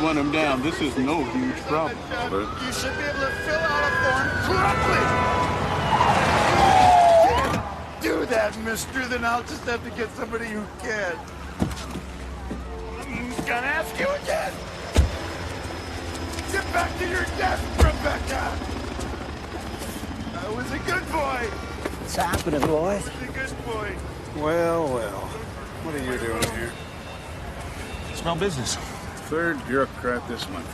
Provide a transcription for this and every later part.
want him down. This is no huge problem. You should be able to fill out a form correctly. Can't do that, mister. Then I'll just have to get somebody who can. I'm gonna ask you again. Get back to your desk, Rebecca. I was a good boy. What's happening, boys? I was a good boy. Well, well. What are you doing here? Small business. Third bureaucrat this month.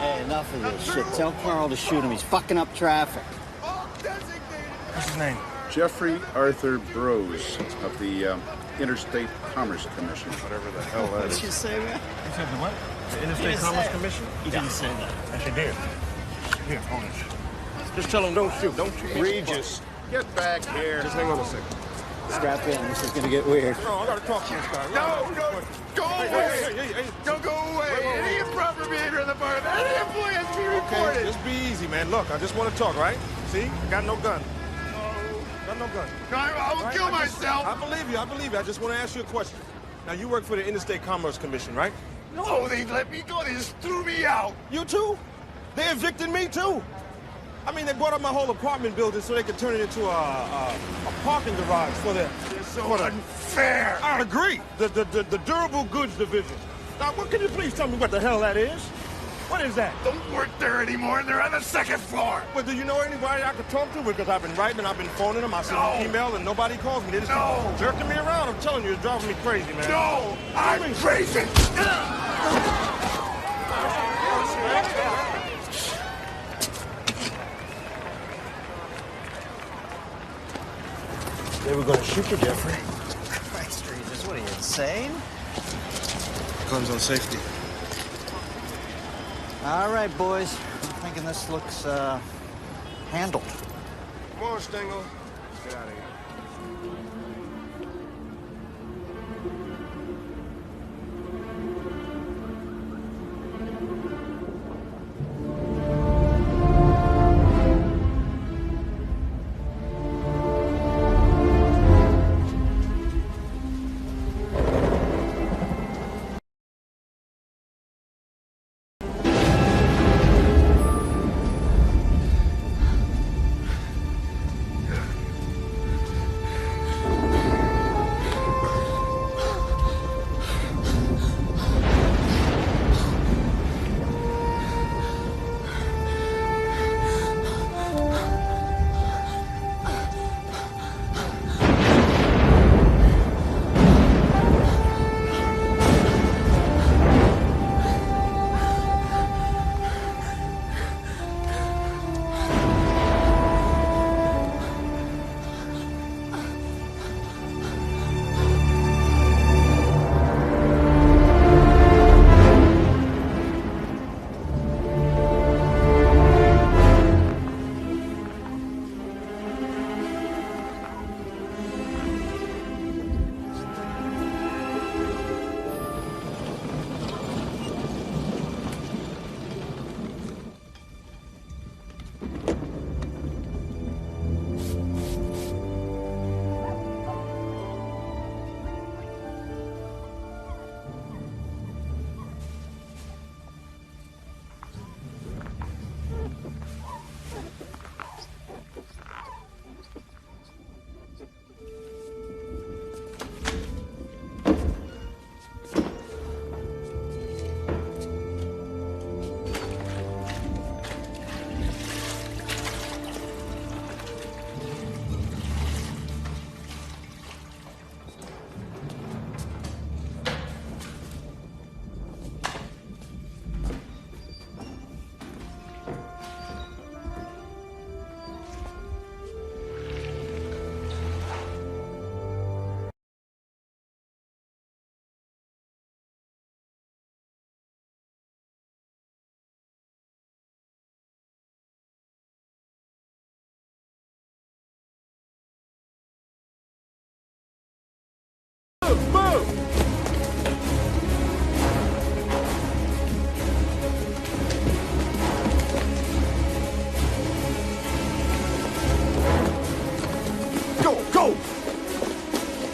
Hey, enough of this shit. Tell Carl to shoot him. He's fucking up traffic. What's his name? Jeffrey Arthur Brose of the Interstate Commerce Commission, whatever the hell that is. Did you say that? You said the what? The Interstate Commerce Commission? You didn't say that. Yes, you did. Here, hold it. Just tell him don't shoot. Don't shoot. Regis, get back here. Just hang on a second. Strap in. This is gonna get weird. No, I gotta talk to this guy. No, go away. Hey. Don't go away. Any improper behavior in the bar, any employee has to be reported. Okay, just be easy, man. Look, I just want to talk, right? See? Got no gun. Got no gun. No, I will kill myself. I believe you. I just want to ask you a question. Now, you work for the Interstate Commerce Commission, right? No, they let me go. They just threw me out. You too? They evicted me too. I mean, they bought up my whole apartment building so they could turn it into a parking garage for their... They're so unfair. I agree. The durable goods division. Now, what can you please tell me what the hell that is? What is that? Don't work there anymore. They're on the second floor. Well, do you know anybody I could talk to? Because I've been writing and I've been phoning them. I send them email and nobody calls me. They just keep jerking me around. I'm telling you, it's driving me crazy, man. No, I'm crazy. They were going to shoot you, Jeffrey. Christ, Regis, what are you, insane? Guns on safety. All right, boys. I'm thinking this looks, handled. Come on, Stengel. Let's get out of here.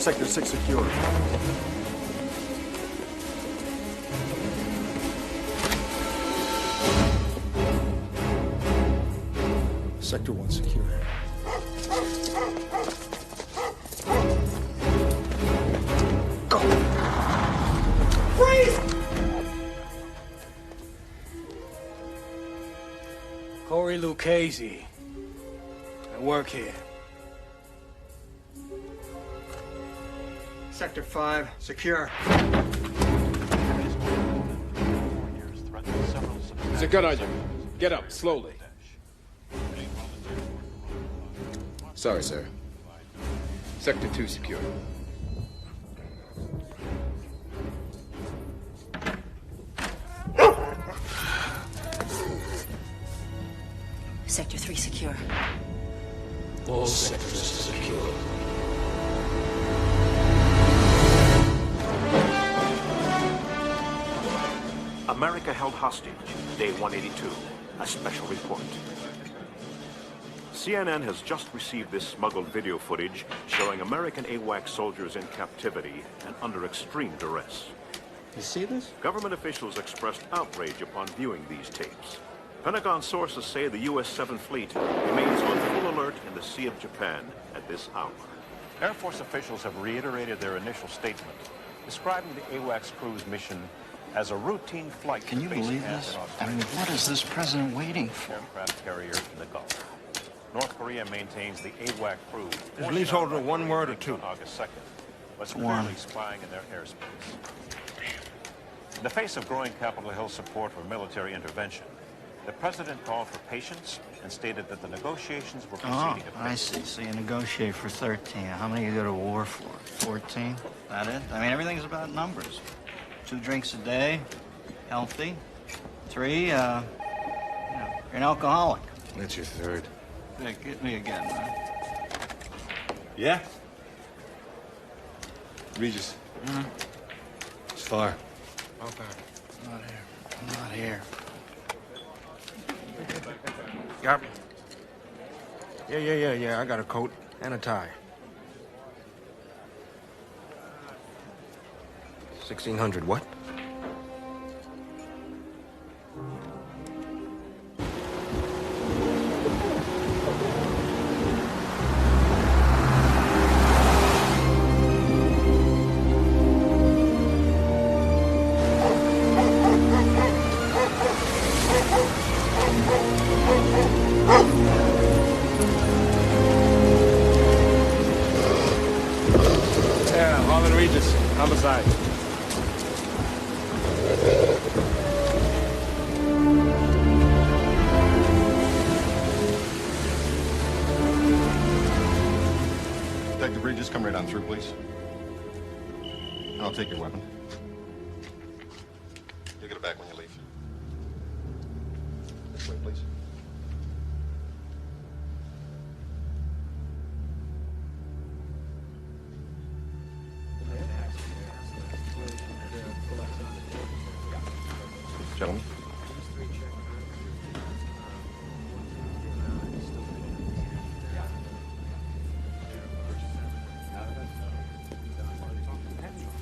Sector 6 secure. Sector 1 secure. Go! Freeze! Corey Lucchese. I work here. Sector 5, secure. There's a gun on you. Get up, slowly. Sorry, sir. Sector 2 secure. Sector 3 secure. All sectors secure. America held hostage, day 182. A special report. CNN has just received this smuggled video footage showing American AWACS soldiers in captivity and under extreme duress. You see this? Government officials expressed outrage upon viewing these tapes. Pentagon sources say the U.S. 7th Fleet remains on full alert in the Sea of Japan at this hour. Air Force officials have reiterated their initial statement, describing the AWACS crew's mission as a routine flight. Can you believe this? I mean, what is this president waiting for? Aircraft carrier in the Gulf. North Korea maintains the AWAC crew. Is leaseholder one word or two? On August 2nd, was One. clearly spying in their airspace. In the face of growing Capitol Hill support for military intervention, the president called for patience and stated that the negotiations were proceeding at I pace. see. So you negotiate for 13. How many you go to war for? 14? That it? I mean, everything's about numbers. 2 drinks a day, healthy. 3, you're an alcoholic. That's your third. Yeah, get me again, man. Yeah? Regis. It's far. Okay. I'm not here. I'm not here. Got me. Yeah. I got a coat and a tie. 1600, what? Yeah, Harlan Regis, homicide. Detective Regis, come right on through, please. I'll take your weapon. You'll get it back when you leave. This way, please. Gentlemen.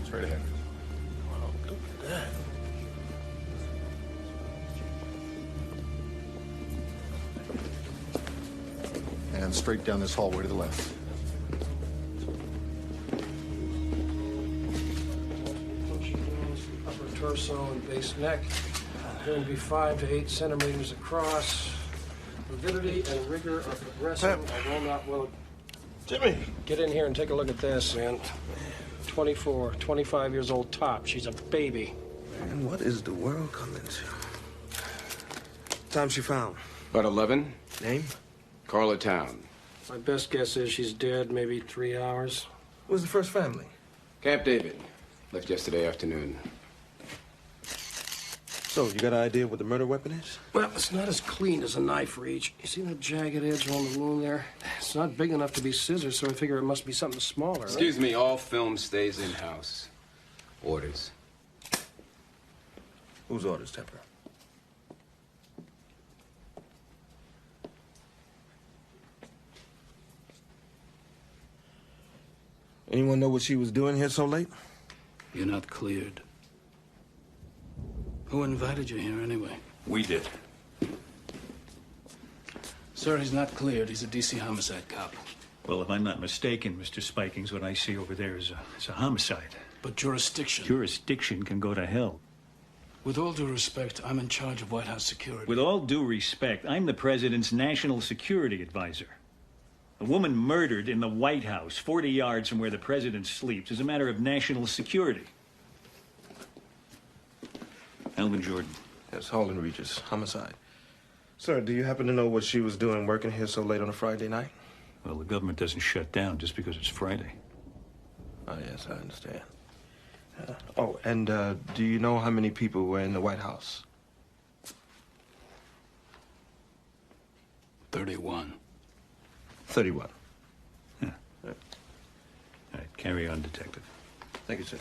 Straight ahead. And straight down this hallway to the left. Upper torso and base neck. Going to be 5 to 8 centimeters across. Avidity and rigor are progressing. Although not will. Jimmy! Get in here and take a look at this, man. 24, 25 years old top. She's a baby. And what is the world coming to? Time she found? About 11. Name? Carla Town. My best guess is she's dead, maybe 3 hours. Who's the first family? Camp David. Left yesterday afternoon. So, you got an idea what the murder weapon is? Well, it's not as clean as a knife reach. You see that jagged edge on the wound there? It's not big enough to be scissors, so I figure it must be something smaller. Excuse me, all film stays in-house. Orders. Whose orders, Temper? Anyone know what she was doing here so late? You're not cleared. Who invited you here anyway? We did. Sir, he's not cleared. He's a DC homicide cop. Well, if I'm not mistaken, Mr. Spikings, what I see over there is a homicide. But jurisdiction. Jurisdiction can go to hell. With all due respect, I'm in charge of White House security. With all due respect, I'm the president's national security advisor. A woman murdered in the White House, 40 yards from where the president sleeps, is a matter of national security. Alvin Jordan. Yes, Harlan Regis, homicide. Sir, do you happen to know what she was doing working here so late on a Friday night? Well, the government doesn't shut down just because it's Friday. Oh, yes, I understand. Do you know how many people were in the White House? 31. 31. Yeah. All right, carry on, Detective. Thank you, sir.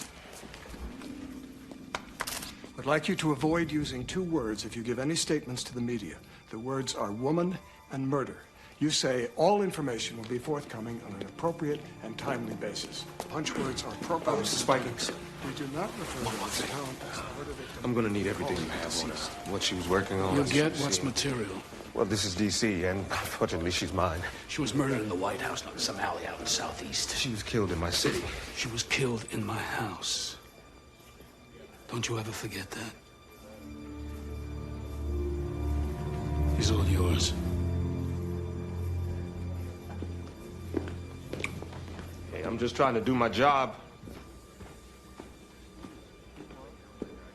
I'd like you to avoid using two words if you give any statements to the media. The words are woman and murder. You say all information will be forthcoming on an appropriate and timely basis. Punch words are appropriate. Mr. Spikings. We do not refer to the town as a murder victim. I'm going to need everything you have on her. What she was working on. You'll get what's material. Well, this is D.C., and unfortunately, she's mine. She was murdered in the White House, not in some alley out in the southeast. She was killed in my city. She was killed in my house. Don't you ever forget that. He's all yours. Hey, I'm just trying to do my job.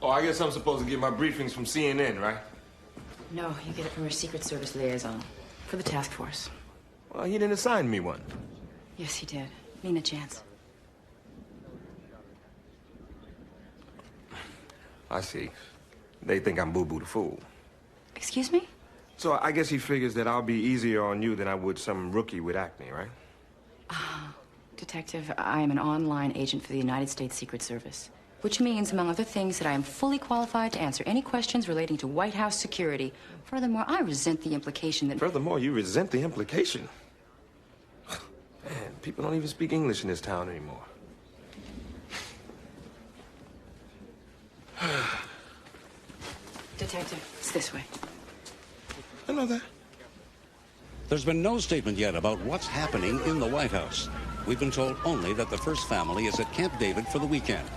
Oh, I guess I'm supposed to get my briefings from CNN, right? No, you get it from your Secret Service liaison for the task force. Well, he didn't assign me one. Yes, he did. Nina Chance. I see. They think I'm Boo-Boo the Fool. Excuse me? So I guess he figures that I'll be easier on you than I would some rookie with acne, right? Detective, I am an online agent for the United States Secret Service, which means, among other things, that I am fully qualified to answer any questions relating to White House security. Furthermore, I resent the implication that... Furthermore, you resent the implication? Man, people don't even speak English in this town anymore. Detective, it's this way. I know that. There's been no statement yet about what's happening in the White House. We've been told only that the first family is at Camp David for the weekend.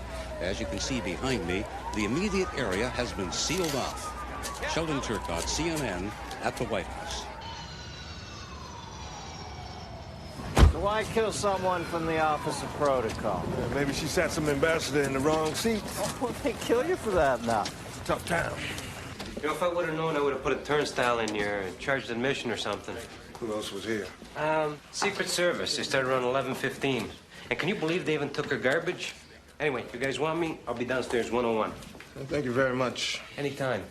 As you can see behind me, the immediate area has been sealed off. Sheldon Turcotte, CNN, at the White House. So why kill someone from the Office of Protocol? Maybe she sat some ambassador in the wrong seat. Oh, well, they kill you for that now. It's a tough town. You know, if I would have known, I would have put a turnstile in your charged admission or something. Who else was here? Secret Service. They started around 11:15. And can you believe they even took her garbage? Anyway, you guys want me? I'll be downstairs 101. Well, thank you very much. Anytime.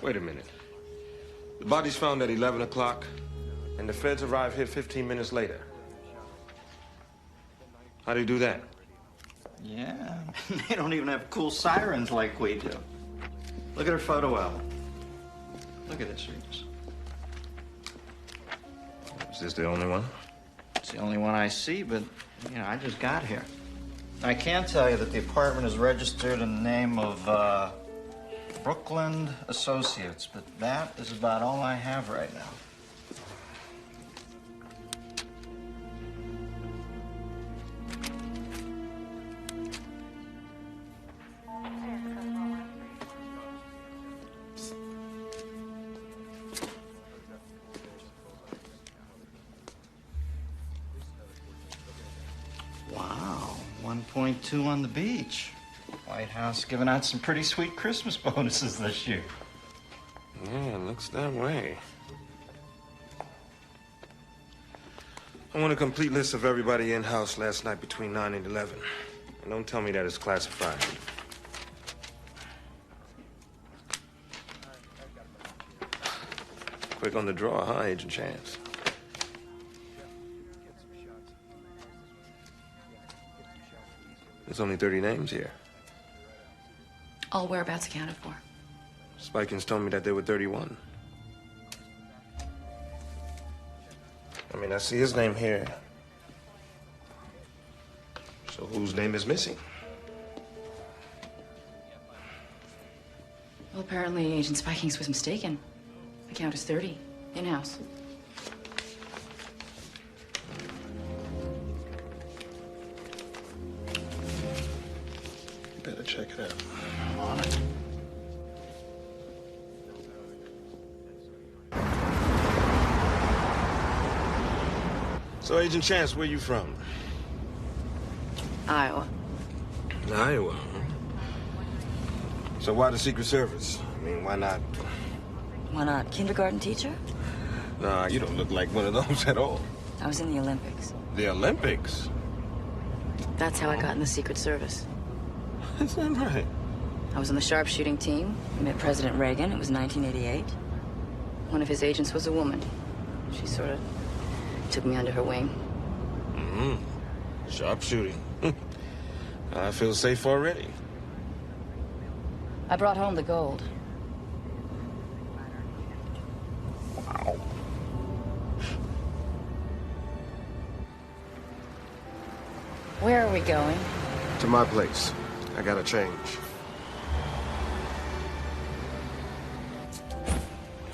Wait a minute. The body's found at 11 o'clock, and the feds arrive here 15 minutes later. How do you do that? Yeah, they don't even have cool sirens like we do. Look at her photo album. Look at this, Regis. Is this the only one? It's the only one I see, but, you know, I just got here. I can tell you that the apartment is registered in the name of, Brooklyn Associates, but that is about all I have right now. Wow, 1.2 on the beach. White House giving out some pretty sweet Christmas bonuses this year. Yeah, it looks that way. I want a complete list of everybody in-house last night between 9 and 11. And don't tell me that it's classified. Quick on the draw, huh, Agent Chance? There's only 30 names here. All whereabouts accounted for. Spikins told me that there were 31. I mean, I see his name here. So whose name is missing? Well, apparently Agent Spikings was mistaken. The count is 30, in-house. Better check it out. I'm on it. So, Agent Chance, where you from? Iowa. Iowa. So why the Secret Service? I mean, why not? Why not? Kindergarten teacher? Nah, you don't look like one of those at all. I was in the Olympics. The Olympics? That's how I got in the Secret Service. Is that right? I was on the sharpshooting team. I met President Reagan. It was 1988. One of his agents was a woman. She sort of took me under her wing. Mm-hmm. Sharpshooting. I feel safe already. I brought home the gold. Wow. Where are we going? To my place. I gotta change.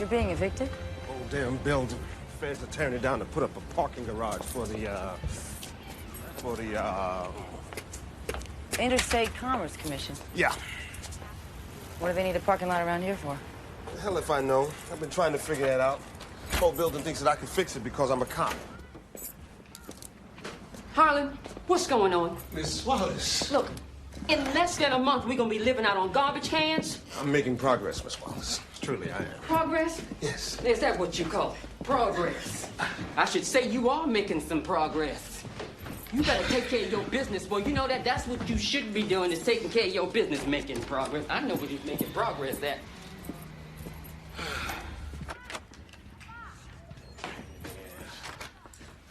You're being evicted? Old damn building. Feds are tearing it down to put up a parking garage for the Interstate Commerce Commission. Yeah. What do they need a parking lot around here for? The hell if I know. I've been trying to figure that out. The whole building thinks that I can fix it because I'm a cop. Harlan, what's going on? Miss Wallace. Look, in less than a month, we're gonna be living out on garbage cans. I'm making progress, Miss Wallace. Truly, I am. Progress? Yes. Is that what you call it? Progress? I should say you are making some progress. You better take care of your business, boy. You know that that's what you should be doing, is taking care of your business, making progress. I know what you're making progress at.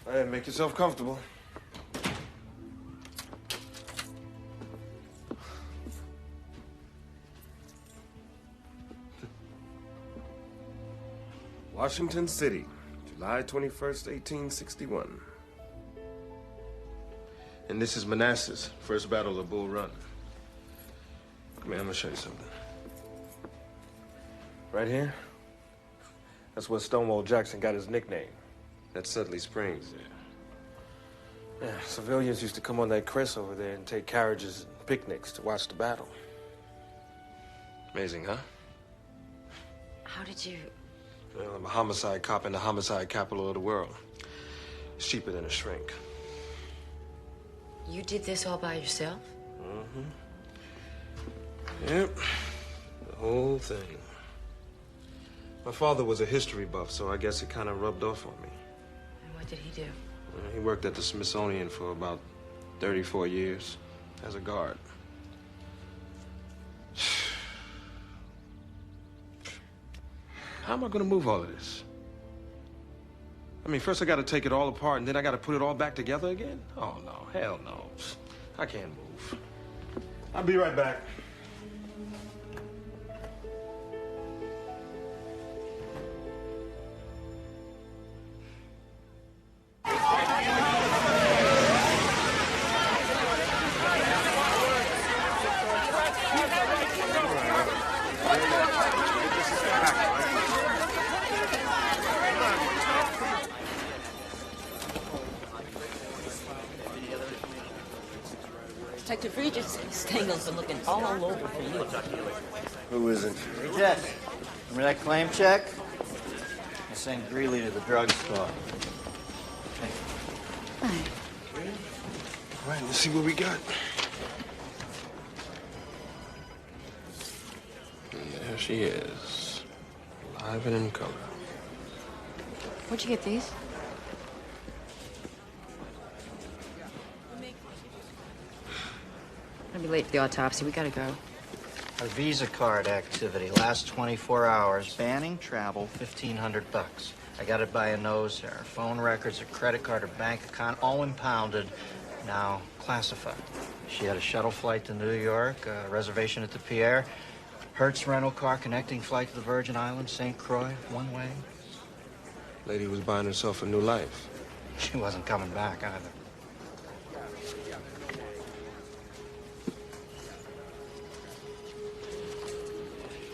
All right, make yourself comfortable. Washington City, July 21st, 1861. And this is Manassas, first battle of Bull Run. Come here, I'm gonna show you something. Right here, that's where Stonewall Jackson got his nickname. That's Sudley Springs there. Yeah, civilians used to come on that crest over there and take carriages and picnics to watch the battle. Amazing, huh? How did you... Well, I'm a homicide cop in the homicide capital of the world. It's cheaper than a shrink. You did this all by yourself? Mm-hmm. Yep. The whole thing. My father was a history buff, so I guess it kind of rubbed off on me. And what did he do? He worked at the Smithsonian for about 34 years as a guard. How am I going to move all of this? I mean, first I got to take it all apart, and then I got to put it all back together again? Oh, no. Hell no. I can't move. I'll be right back. Detective Regis, Stengel's been looking all over for you. Who isn't? Hey, Jess, remember that claim check? I sent Greeley to the drugstore. All right, let's see what we got. And there she is, alive and in color. Where'd you get these? Gonna be late for the autopsy. We gotta go. A Visa card activity, last 24 hours. Banning travel, $1,500. I got it by a nose hair. Phone records, a credit card, a bank account, all impounded. now classified. She had a shuttle flight to New York, a reservation at the Pierre, Hertz rental car connecting flight to the Virgin Islands, St. Croix, one way. Lady was buying herself a new life. She wasn't coming back either.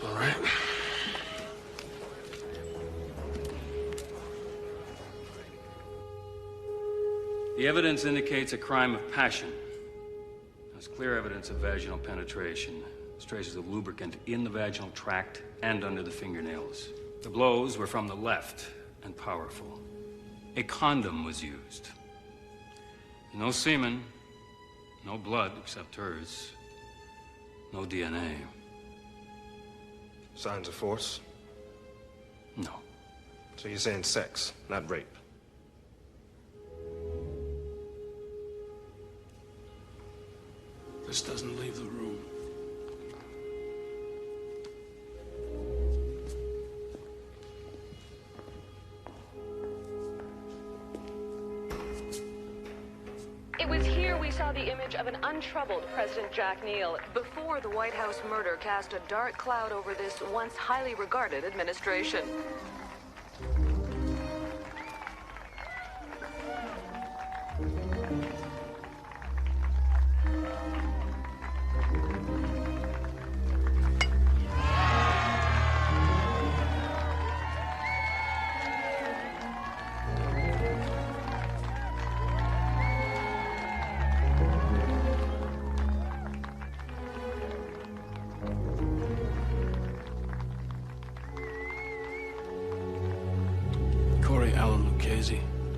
All right. The evidence indicates a crime of passion. There's clear evidence of vaginal penetration. There's traces of lubricant in the vaginal tract and under the fingernails. The blows were from the left and powerful. A condom was used. No semen, no blood except hers, no DNA. Signs of force? No. So you're saying sex, not rape? This doesn't leave the room. It was here we saw the image of an untroubled President Jack Neal before the White House murder cast a dark cloud over this once highly regarded administration.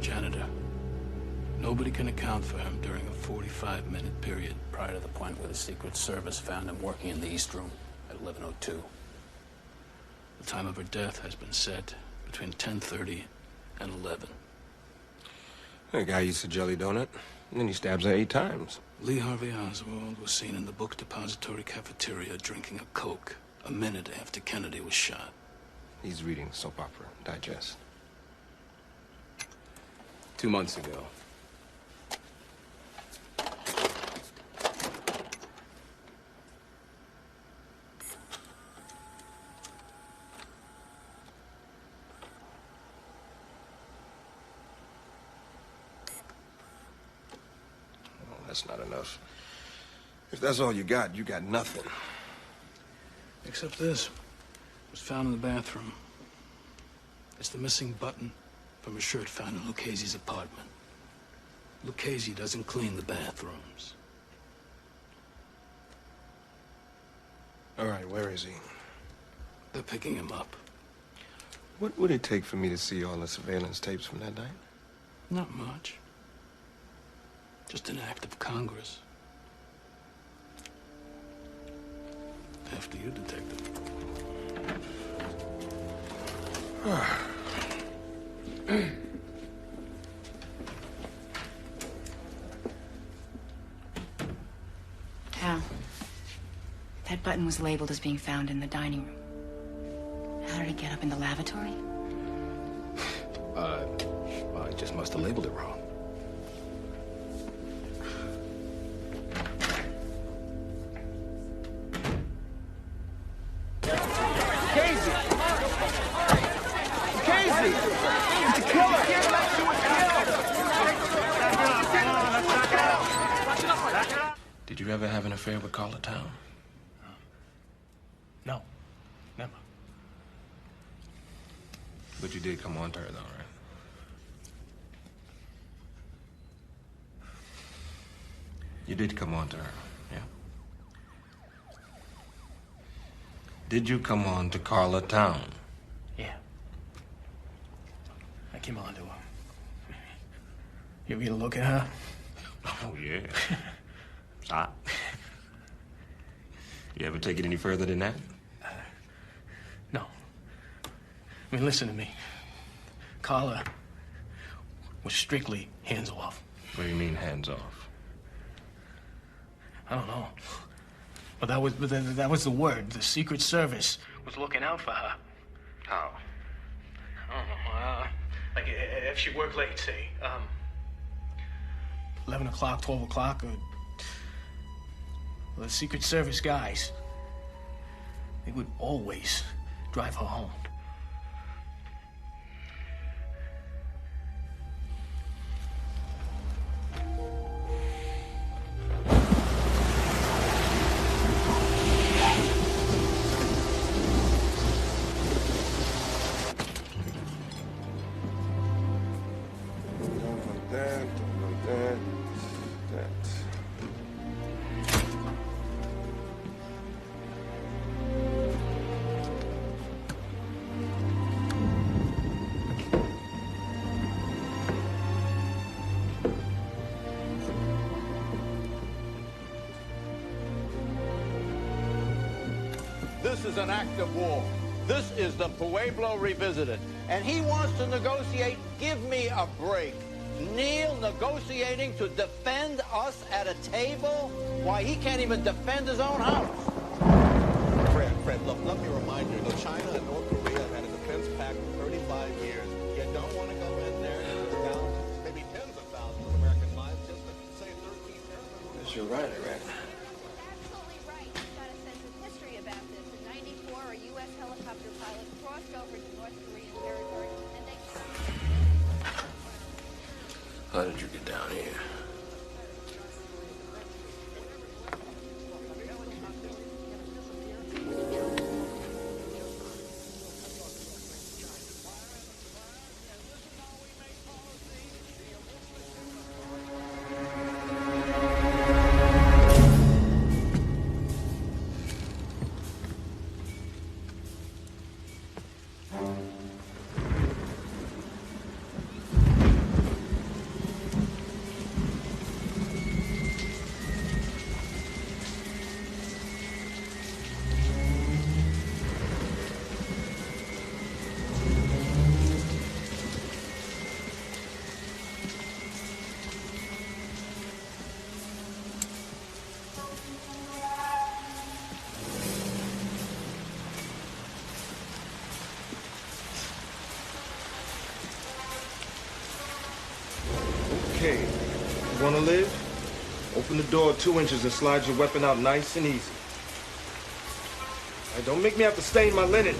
Janitor. Nobody can account for him during a 45-minute period prior to the point where the Secret Service found him working in the East Room at 11:02. The time of her death has been set between 10:30 and 11. The guy eats a jelly donut, and then he stabs her 8 times. Lee Harvey Oswald was seen in the book depository cafeteria drinking a Coke a minute after Kennedy was shot. He's reading soap opera digest. 2 months ago. Well, that's not enough. If that's all you got nothing. Except this. It was found in the bathroom. It's the missing button from a shirt found in Lucchese's apartment. Lucchese doesn't clean the bathrooms. All right, where is he? They're picking him up. What would it take for me to see all the surveillance tapes from that night? Not much. Just an act of Congress. After you, Detective. Al, that button was labeled as being found in the dining room. How did it get up in the lavatory? Well, I just must have labeled it wrong. Did you ever have an affair with Carla Town? No, never. But you did come on to her, though, right? You did come on to her, yeah? Did you come on to Carla Town? Yeah. I came on to her. You ever get a look at her? Oh, yeah. It's hot. You ever take it any further than that? No. I mean, listen to me. Carla was strictly hands off. What do you mean, hands off? I don't know. But that was the word. The Secret Service was looking out for her. How? I don't know. Like, if she worked late, say, 11 o'clock, 12 o'clock, or the Secret Service guys, they would always drive her home. This is an act of war. This is the Pueblo revisited. And he wants to negotiate. Give me a break. Neil negotiating to defend us at a table? Why, he can't even defend his own house. Fred, look, let me remind you, China and North Korea have had a defense pact for 35 years. You don't want to go in there and put down maybe tens of thousands of American lives just to save 13 airmen. Yes, you're right, Iraq. How did you get down here? Okay, you wanna live? Open the door 2 inches and slide your weapon out nice and easy. Hey, don't make me have to stain my linen.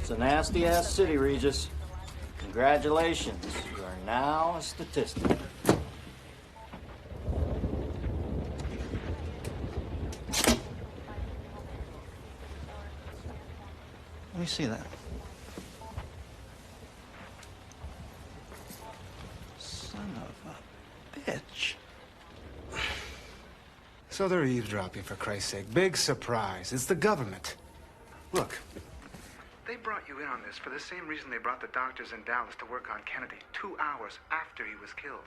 It's a nasty-ass city, Regis. Congratulations. You are now a statistic. Let me see that. Son of a bitch. So they're eavesdropping, for Christ's sake. Big surprise. It's the government. Look, they brought you in on this for the same reason they brought the doctors in Dallas to work on Kennedy 2 hours after he was killed.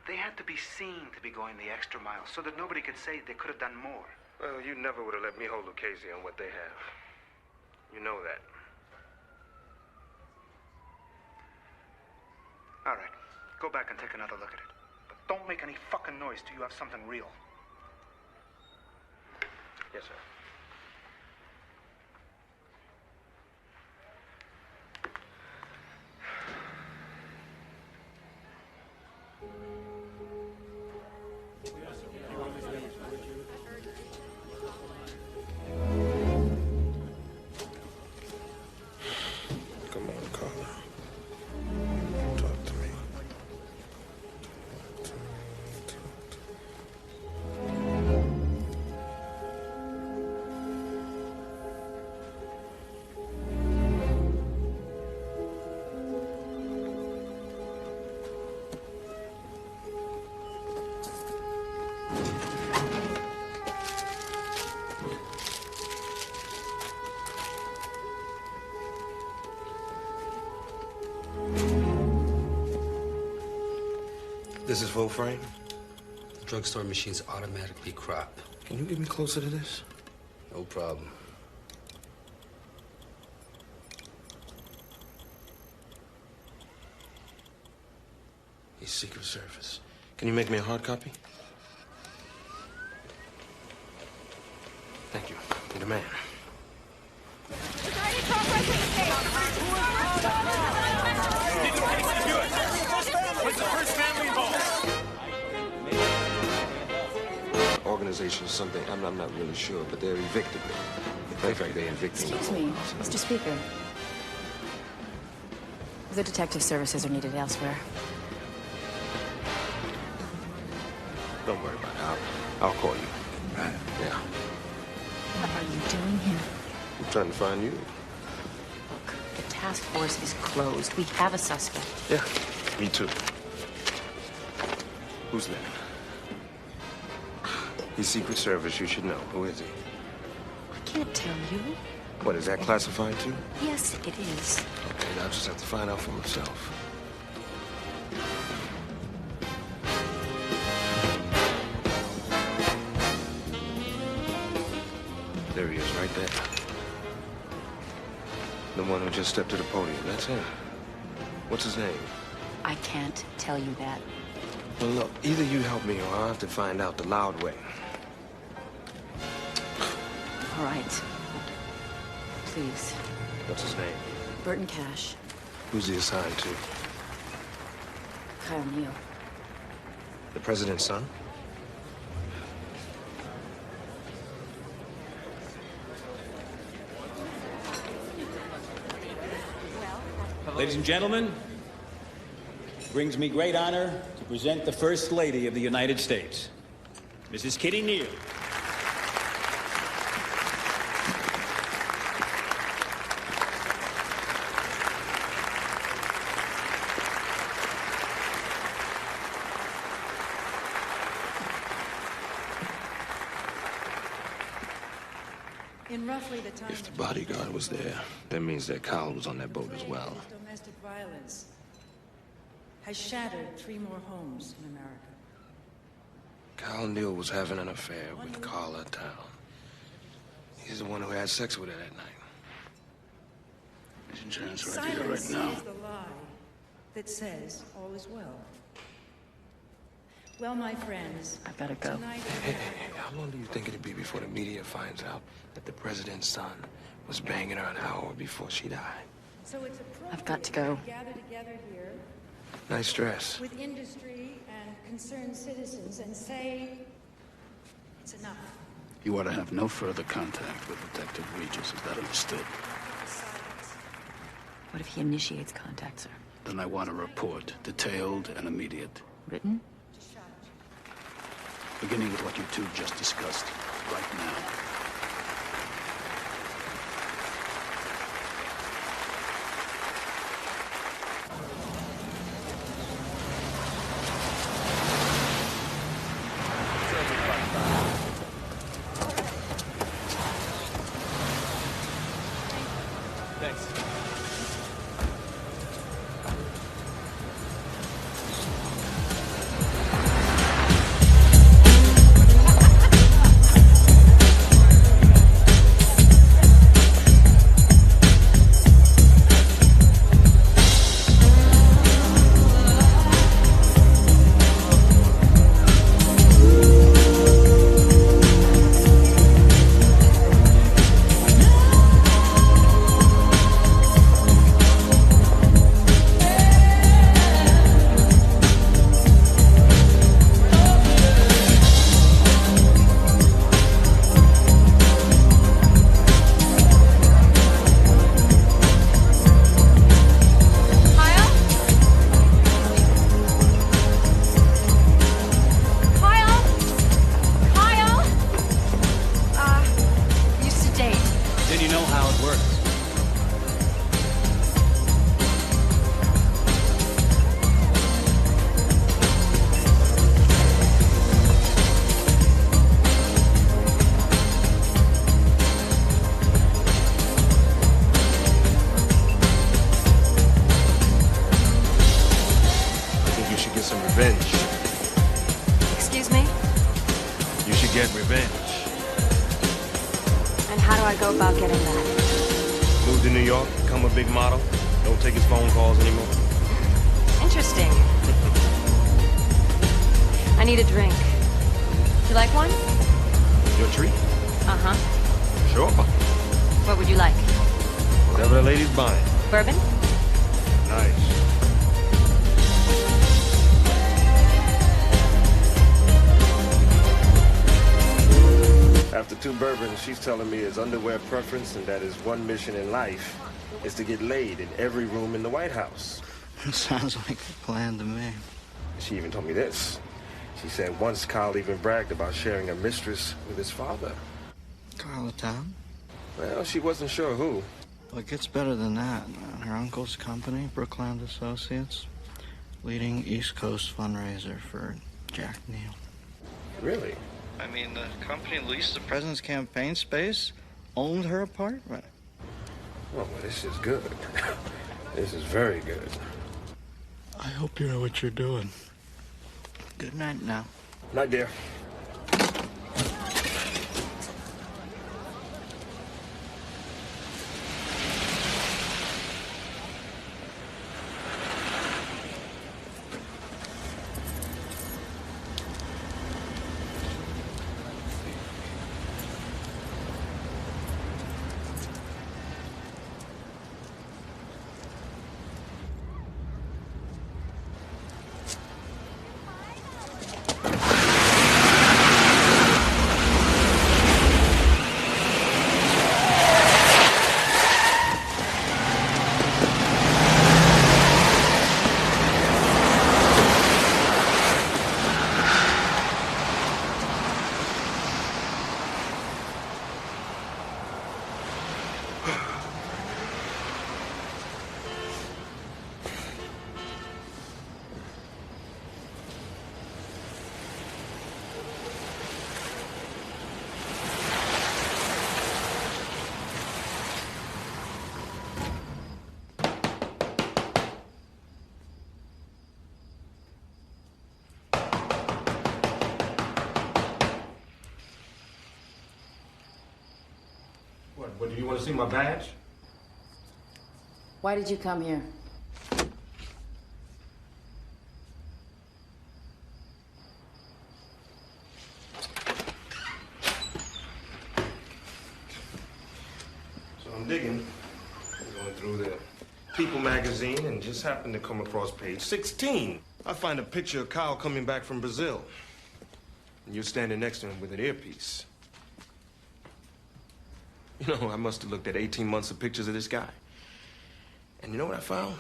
They had to be seen to be going the extra mile so that nobody could say they could have done more. Well, you never would have let me hold Lucchese on what they have. You know that. All right, go back and take another look at it. But don't make any fucking noise till you have something real. Yes, sir. Come on, Carla. Talk to me. This is full frame? The drugstore machines automatically crop. Can you get me closer to this? No problem. He's Secret Service. Can you make me a hard copy? Thank you. You're the man. What's the first family involved? Organization is something I'm not really sure, but they're evicted. In fact, they're evicting. Excuse me, Mr. Speaker. The detective services are needed elsewhere. Don't worry about it. I'll call you. Right? Yeah. What are you doing here? I'm trying to find you. Look, the task force is closed. We have a suspect. Yeah, me too. Who's that? He's Secret Service. You should know. Who is he? I can't tell you. What, is that classified too? Yes, it is. Okay, I'll just have to find out for myself. There he is, right there. The one who just stepped to the podium. That's him. What's his name? I can't tell you that. Well, look, either you help me or I'll have to find out the loud way. All right. Please. What's his name? Burton Cash. Who's he assigned to? Kyle Neal. The president's son? Ladies and gentlemen, it brings me great honor to present the First Lady of the United States, Mrs. Kitty Neal. In roughly the time If the bodyguard was there, that means that Kyle was on that boat as well. domestic violence has shattered 3 more homes in America. Kyle Neal was having an affair with Carla Town. He's the one who had sex with her that night. His insurance right here, right now. Is the lie that says all is well. Well, my friends, I've got to go. Hey, how long do you think it'd be before the media finds out that the president's son was banging her an hour before she died? So it's appropriate I've got to go. we gather together here Nice dress. with industry and concerned citizens and say it's enough. You ought to have no further contact with Detective Regis. Is that understood? What if he initiates contact, sir? Then I want a report, detailed and immediate. Written? Beginning with what you two just discussed, right now. Thanks. Revenge. Excuse me? You should get revenge. And how do I go about getting that? Move to New York, become a big model. Don't take his phone calls anymore. Interesting. I need a drink. You like one? Your treat? Uh-huh. Sure. What would you like? Whatever the lady's buying. Bourbon? Nice. After 2 bourbons, she's telling me his underwear preference and that his one mission in life is to get laid in every room in the White House. Sounds like a plan to me. She even told me this. She said once Kyle even bragged about sharing a mistress with his father. Carl Town? Well, she wasn't sure who. Well, it gets better than that. Her uncle's company, Brookland Associates, leading East Coast fundraiser for Jack Neal. Really? I mean, the company leased the president's campaign space, owned her apartment. Oh, well, this is good. This is very good. I hope you know what you're doing. Good night now. Night, dear. What, do you want to see my badge? Why did you come here? So I'm digging, going through the People magazine and just happened to come across page 16. I find a picture of Kyle coming back from Brazil. And you're standing next to him with an earpiece. You know, I must have looked at 18 months of pictures of this guy. And you know what I found?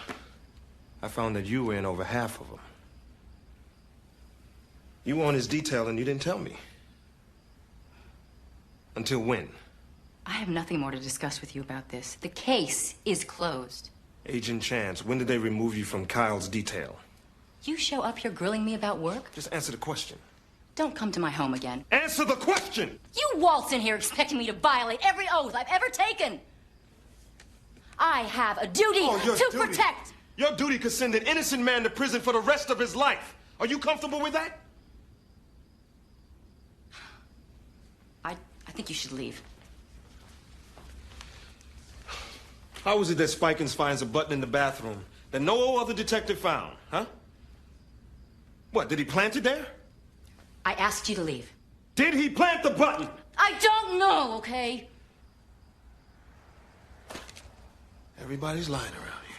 I found that you were in over half of them. You were on his detail and you didn't tell me. Until when? I have nothing more to discuss with you about this. The case is closed. Agent Chance, when did they remove you from Kyle's detail? You show up here grilling me about work? Just answer the question. Don't come to my home again. Answer the question! You waltz in here expecting me to violate every oath I've ever taken. I have a duty to protect. Your duty could send an innocent man to prison for the rest of his life. Are you comfortable with that? I think you should leave. How is it that Spikins finds a button in the bathroom that no other detective found, huh? What, did he plant it there? I asked you to leave. Did he plant the button? I don't know, okay? Everybody's lying around here.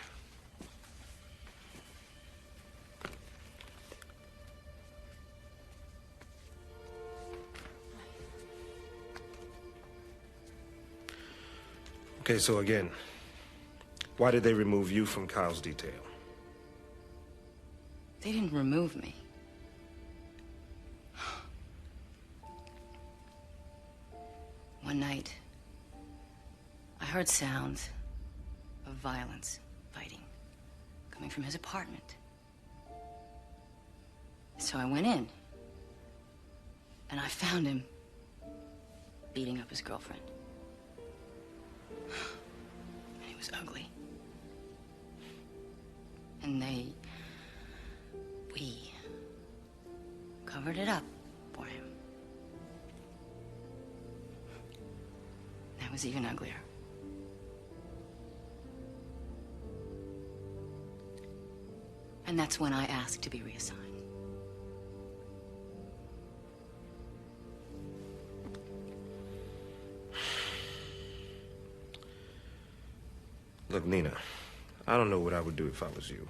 Okay, so again, why did they remove you from Kyle's detail? They didn't remove me. One night, I heard sounds of violence, fighting, coming from his apartment. So I went in, and I found him beating up his girlfriend. And he was ugly. And we covered it up for him. That was even uglier. And that's when I asked to be reassigned. Look, Nina, I don't know what I would do if I was you.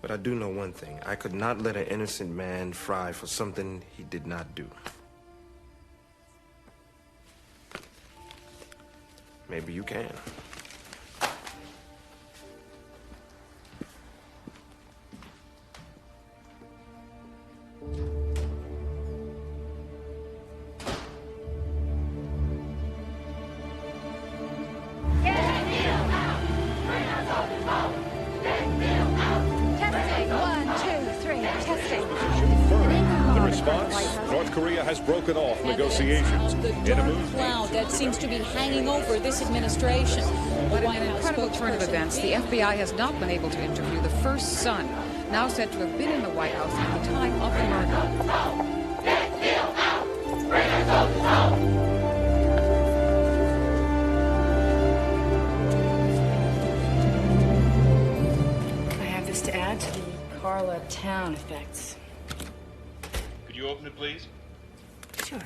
But I do know one thing. I could not let an innocent man fry for something he did not do. Maybe you can. Broken off negotiations in a move. Cloud that seems to be hanging over this administration. But in an incredible turn of events, the FBI has not been able to interview the first son, now said to have been in the White House at the time of the murder. I have this to add to the Carla town effects. Could you open it, please? Sure.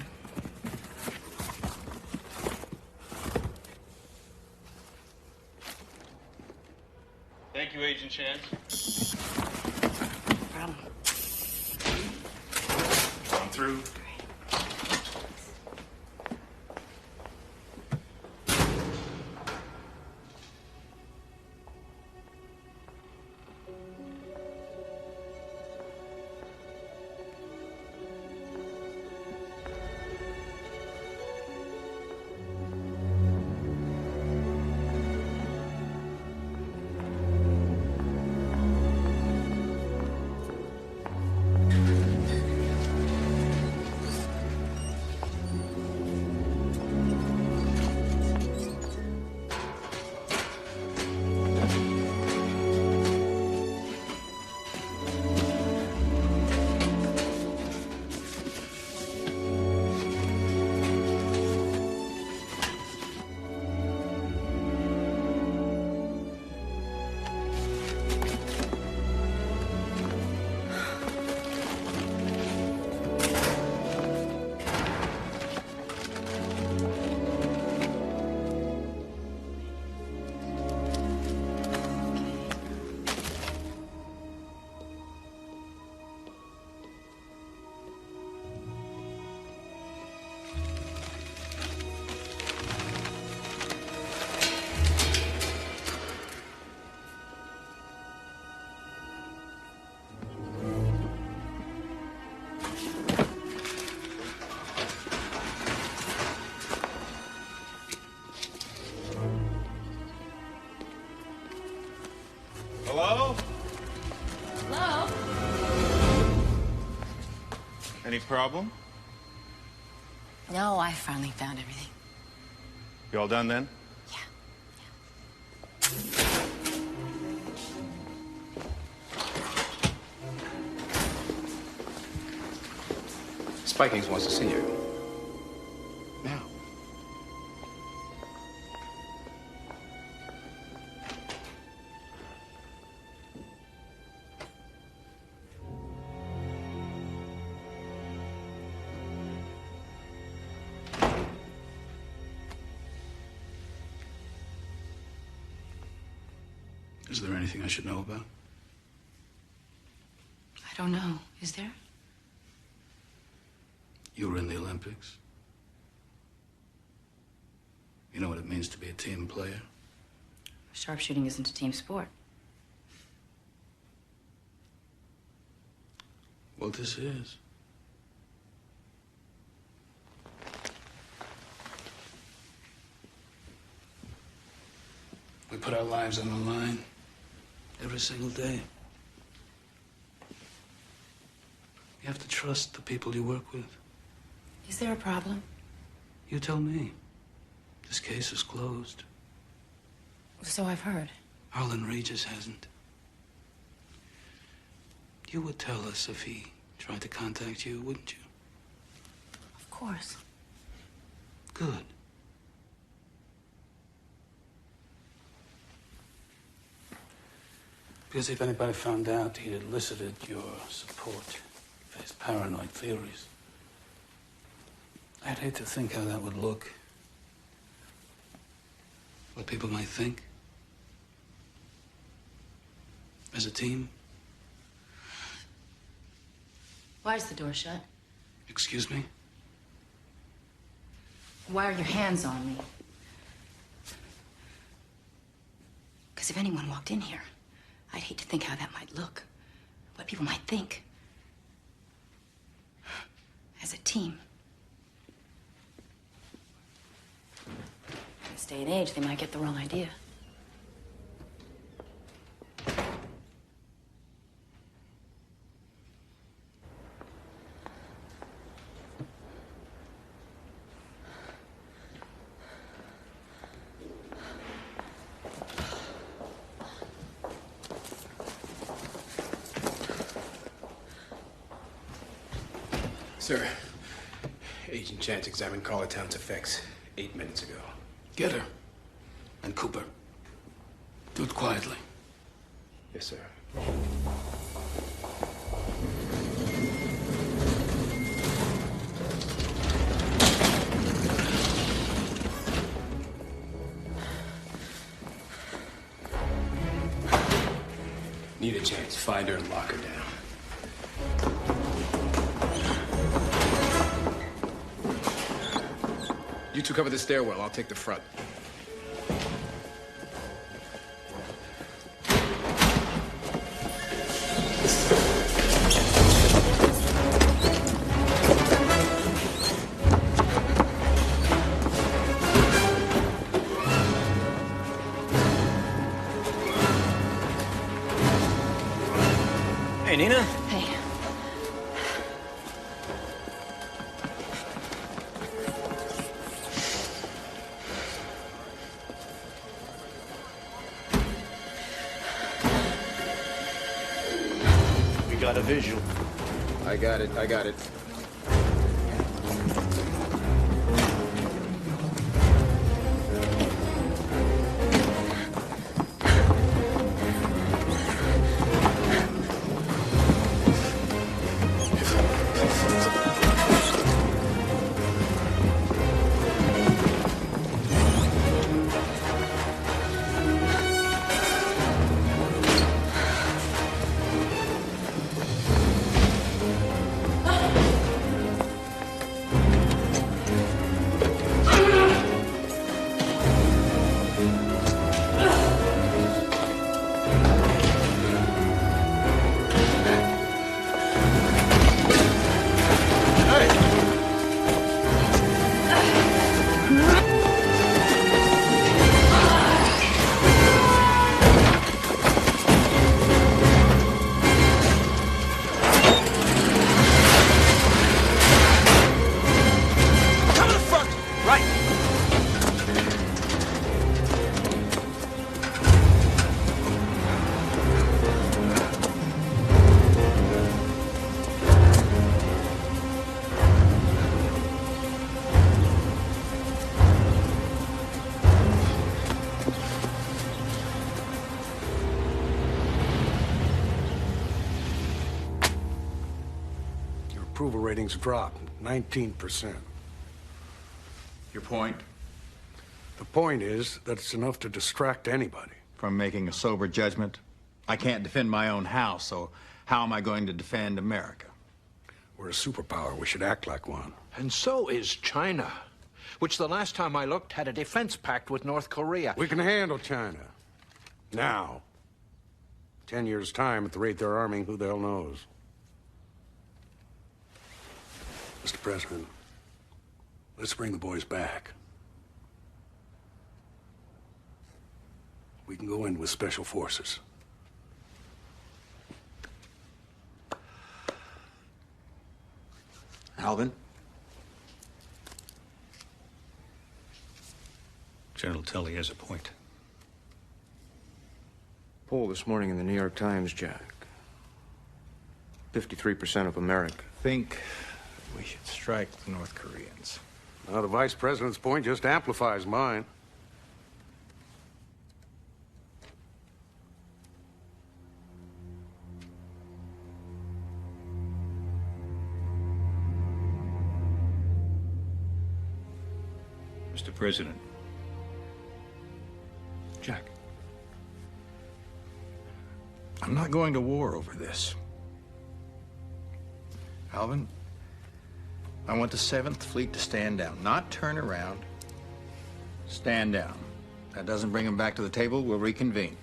Thank you, Agent Chance. No problem. I'm through. Hello? Hello? Any problem? No, I finally found everything. You all done then? Spikings wants to see you. Now. Is there anything I should know about? I don't know. Is there? You were in the Olympics. You know what it means to be a team player? Sharpshooting isn't a team sport. Well, this is. We put our lives on the line every single day. You have to trust the people you work with. Is there a problem? You tell me. This case is closed. So I've heard. Arlen Regis hasn't. You would tell us if he tried to contact you, wouldn't you? Of course. Good. Because if anybody found out he'd elicited your support for his paranoid theories, I'd hate to think how that would look. What people might think. As a team. Why is the door shut? Excuse me? Why are your hands on me? Because if anyone walked in here, I'd hate to think how that might look. What people might think. As a team. In this day and age, they might get the wrong idea. Sir, Agent Chance examined Caller Town's effects 8 minutes ago. Get her. And Cooper. Do it quietly. Yes, sir. Need a chance. Find her and lock her down. You two cover the stairwell. I'll take the front. Hey, Nina. Hey. We got a visual. I got it. I got it. Approval ratings dropped 19%. Your point? The point is that it's enough to distract anybody. From making a sober judgment? I can't defend my own house, so how am I going to defend America? We're a superpower. We should act like one. And so is China, which the last time I looked had a defense pact with North Korea. We can handle China. Now. 10 years' time, at the rate they're arming, who the hell knows? Mr. President, let's bring the boys back. We can go in with special forces. Alvin? General Tully has a point. Poll this morning in the New York Times, Jack. 53% of America. Think we should strike the North Koreans. Now, the Vice President's point just amplifies mine. Mr. President. Jack. I'm not going to war over this. Alvin, I want the 7th Fleet to stand down, not turn around. Stand down. That doesn't bring them back to the table, we'll reconvene.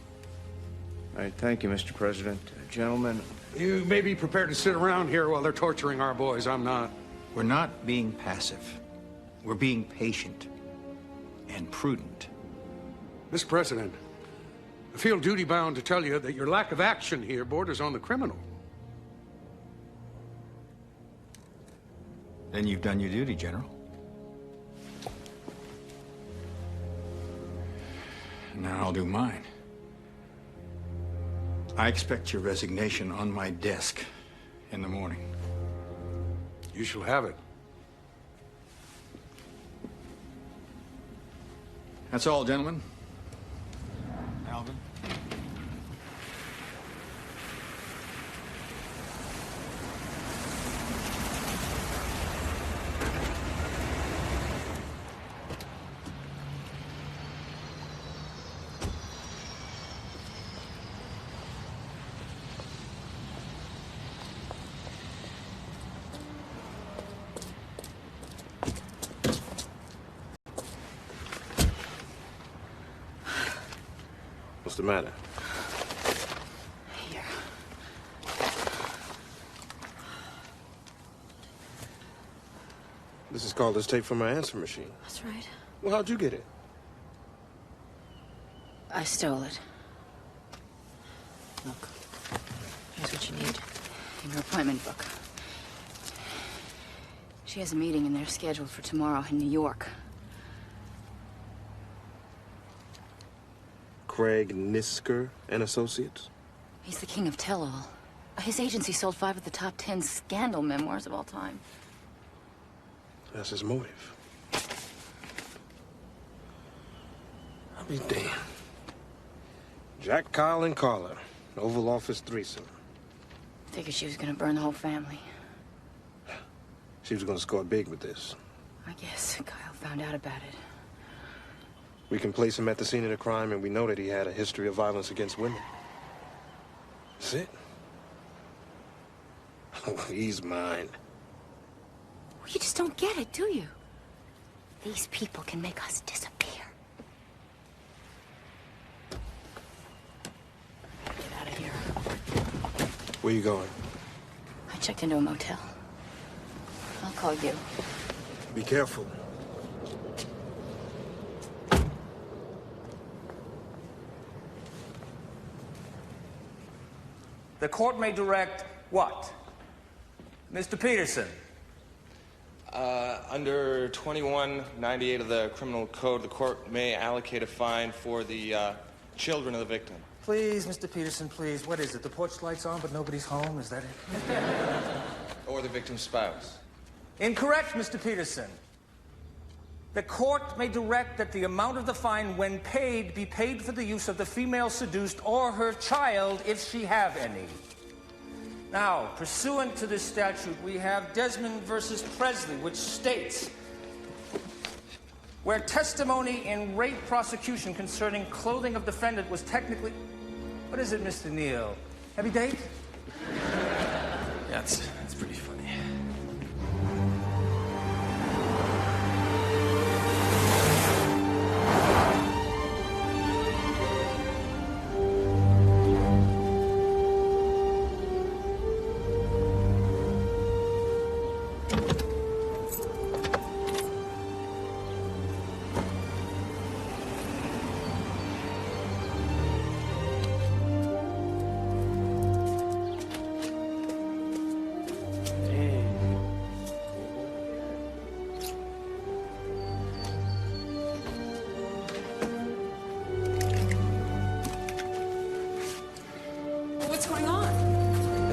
All right, thank you, Mr. President. Gentlemen. You may be prepared to sit around here while they're torturing our boys. I'm not. We're not being passive. We're being patient and prudent. Mr. President, I feel duty-bound to tell you that your lack of action here borders on the criminal. Then you've done your duty, General. Now I'll do mine. I expect your resignation on my desk in the morning. You shall have it. That's all, gentlemen. Alvin. What's the matter? Here. This is called this tape from my answer machine. That's right. Well, how'd you get it? I stole it. Look. Here's what you need. In your appointment book. She has a meeting in there scheduled for tomorrow in New York. Craig Nisker and Associates? He's the king of tell-all. His agency sold 5 of the top 10 scandal memoirs of all time. That's his motive. I'll be damned. Jack, Kyle, and Carla. Oval Office threesome. Figured she was gonna burn the whole family. She was gonna score big with this. I guess Kyle found out about it. We can place him at the scene of the crime, and we know that he had a history of violence against women. That's it. Oh, he's mine. Well, you just don't get it, do you? These people can make us disappear. Get out of here. Where you going? I checked into a motel. I'll call you. Be careful. The court may direct what? Mr. Peterson. Under 2198 of the Criminal Code, the court may allocate a fine for the children of the victim. Please, Mr. Peterson, please. What is it? The porch light's on, but nobody's home? Is that it? Or the victim's spouse. Incorrect, Mr. Peterson. The court may direct that the amount of the fine, when paid, be paid for the use of the female seduced or her child, if she have any. Now, pursuant to this statute, we have Desmond versus Presley, which states, where testimony in rape prosecution concerning clothing of defendant was technically... What is it, Mr. Neal? Heavy date? That's pretty funny.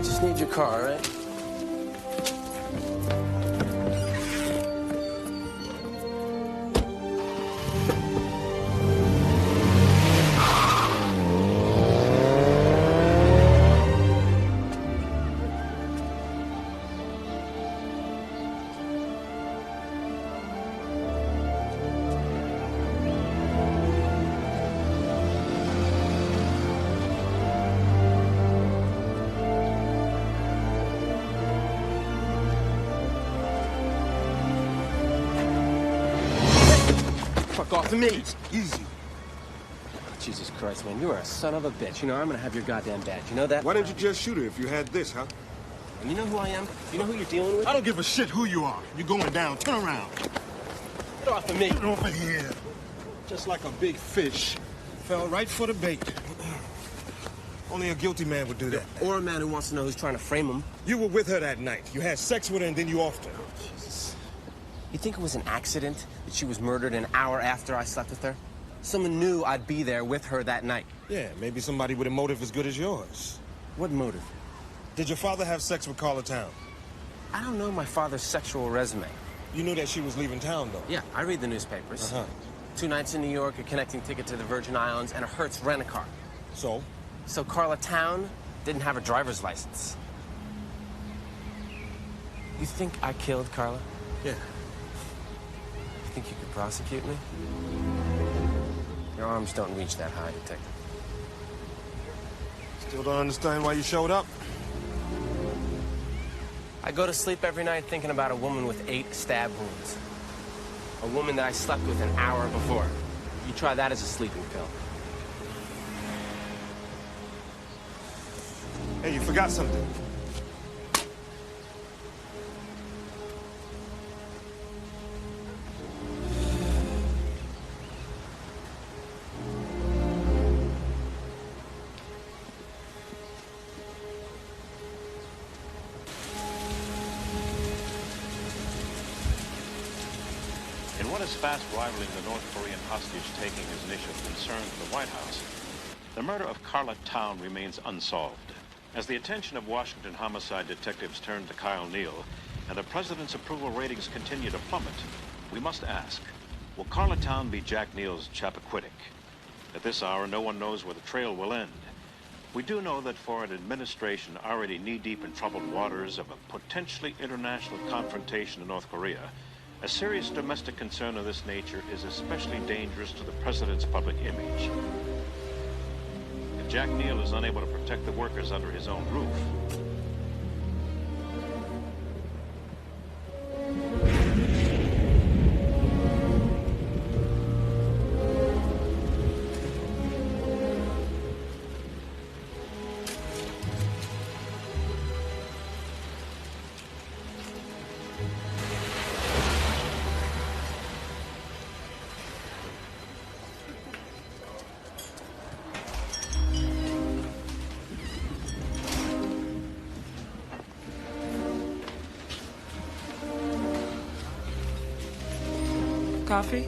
Just need your car, all right? Fuck off of me. Easy. Jesus Christ, man, you are a son of a bitch. You know, I'm gonna have your goddamn badge. You know that? Why didn't you just shoot her if you had this, huh? And you know who I am? You know who you're dealing with? I don't give a shit who you are. You're going down. Turn around. Get off of me. Get off of here. Just like a big fish. Fell right for the bait. Only a guilty man would do that. Or a man who wants to know who's trying to frame him. You were with her that night. You had sex with her and then you offed her. Jesus. You think it was an accident that she was murdered an hour after I slept with her? Someone knew I'd be there with her that night. Yeah, maybe somebody with a motive as good as yours. What motive? Did your father have sex with Carla Town? I don't know my father's sexual resume. You knew that she was leaving town, though? Yeah, I read the newspapers. 2 nights in New York, a connecting ticket to the Virgin Islands, and a Hertz rent-a-car. So? So Carla Town didn't have a driver's license. You think I killed Carla? Yeah. You think you could prosecute me? Your arms don't reach that high, detective. Still don't understand why you showed up? I go to sleep every night thinking about a woman with 8 stab wounds. A woman that I slept with an hour before. You try that as a sleeping pill. Hey, you forgot something. In what is fast rivaling the North Korean hostage-taking as an issue of concern to the White House, the murder of Carla Town remains unsolved. As the attention of Washington homicide detectives turn to Kyle Neal, and the president's approval ratings continue to plummet, we must ask, will Carla Town be Jack Neal's Chappaquiddick? At this hour, no one knows where the trail will end. We do know that for an administration already knee-deep in troubled waters of a potentially international confrontation in North Korea, a serious domestic concern of this nature is especially dangerous to the president's public image. If Jack Neal is unable to protect the workers under his own roof, Coffee?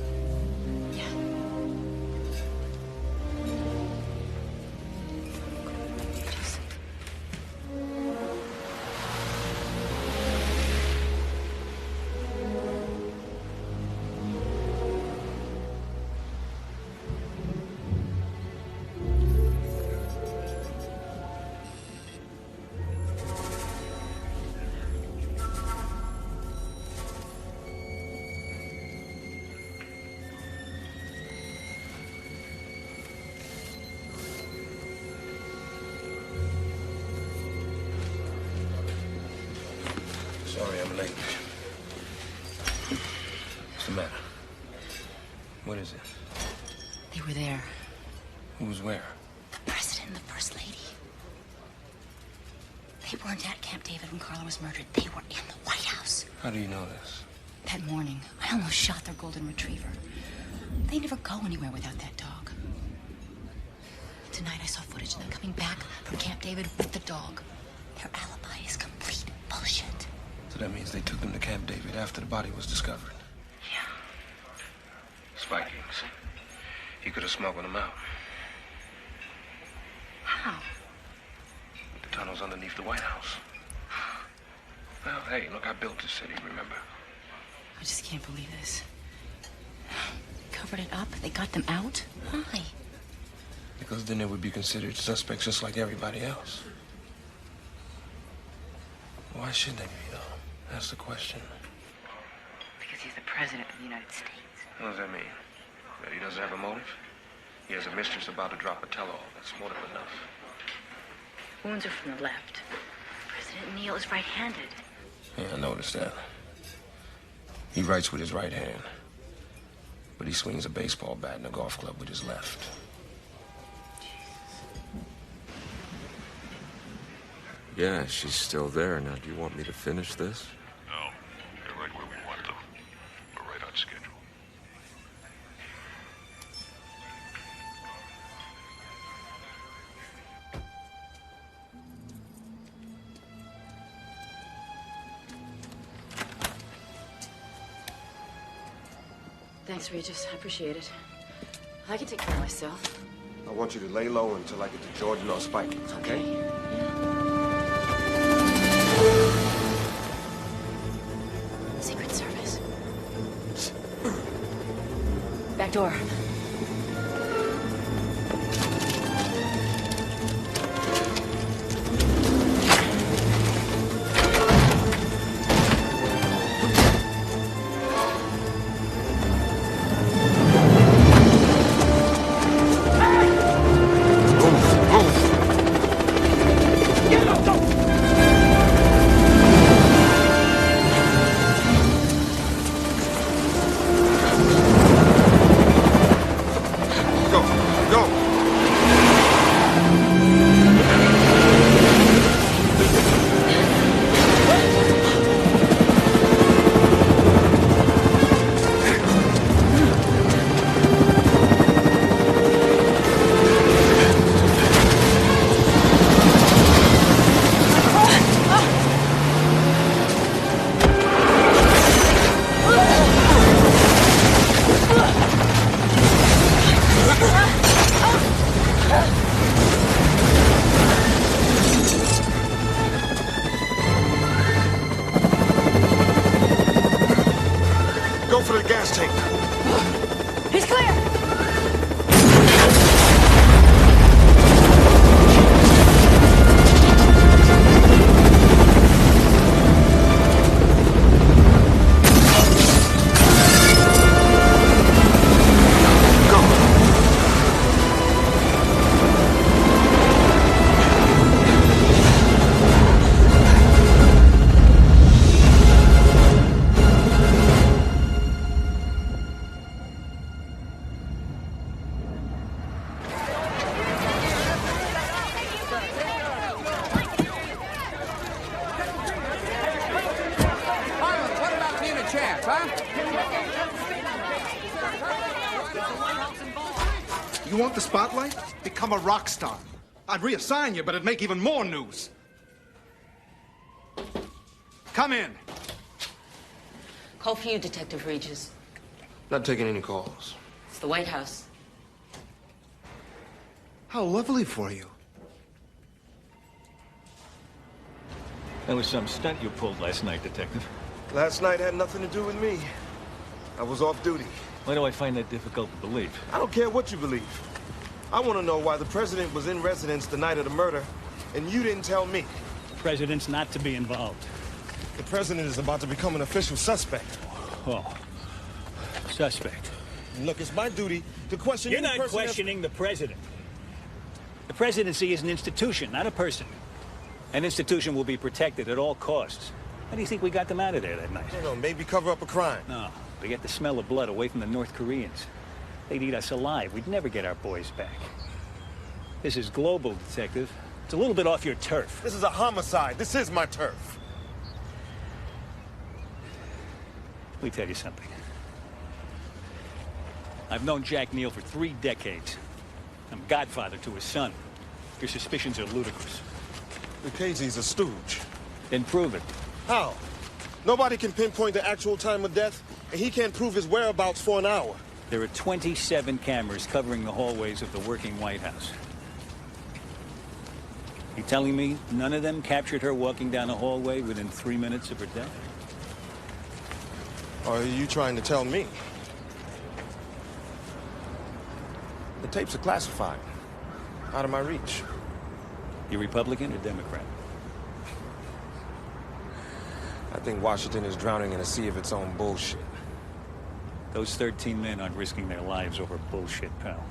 Sorry I'm late. What's the matter? What is it? They were there. Who's where? The president and the first lady. They weren't at Camp David when Carla was murdered. They were in the White House. How do you know this? That morning, I almost shot their golden retriever. They never go anywhere without that dog. Tonight I saw footage of them coming back from Camp David with the dog. Their alibi is complete bullshit. So that means they took them to Camp David after the body was discovered. Yeah. Vikings. He could have smuggled them out. How? With the tunnel tunnels underneath the White House. Well, hey, look, I built this city, remember? I just can't believe this. Covered it up? They got them out? Why? Because then they would be considered suspects just like everybody else. Why should they be, though? That's the question. Because he's the president of the United States. What does that mean? That he doesn't have a motive? He has a mistress about to drop a tell-all. That's motive enough. Wounds are from the left. President Neal is right-handed. Yeah, I noticed that. He writes with his right hand. But he swings a baseball bat in a golf club with his left. Yeah, she's still there. Now, do you want me to finish this? No, you're right where we want them. We're right on schedule. Thanks, Regis. I appreciate it. I can take care of myself. I want you to lay low until I get to Jordan or Spike, okay? Secret Service. Back door. You want the spotlight? Become a rock star. I'd reassign you, but it'd make even more news. Come in. Call for you, Detective Regis. Not taking any calls. It's the White House. How lovely for you. That was some stunt you pulled last night, Detective. Last night had nothing to do with me. I was off duty. Why do I find that difficult to believe? I don't care what you believe. I want to know why the president was in residence the night of the murder, and you didn't tell me. The president's not to be involved. The president is about to become an official suspect. Oh. Suspect. And look, it's my duty to question You're any not person questioning the president. The presidency is an institution, not a person. An institution will be protected at all costs. How do you think we got them out of there that night? I don't know, maybe cover up a crime. No, to get the smell of blood away from the North Koreans. They'd eat us alive. We'd never get our boys back. This is global, Detective. It's a little bit off your turf. This is a homicide. This is my turf. Let me tell you something. I've known Jack Neal for 3 decades. I'm godfather to his son. Your suspicions are ludicrous. Lucchese's a stooge. Then prove it. How? Nobody can pinpoint the actual time of death, and he can't prove his whereabouts for an hour. There are 27 cameras covering the hallways of the working White House. You telling me none of them captured her walking down a hallway within 3 minutes of her death? Or are you trying to tell me? The tapes are classified. Out of my reach. You Republican or Democrat? I think Washington is drowning in a sea of its own bullshit. Those 13 men aren't risking their lives over bullshit, pal.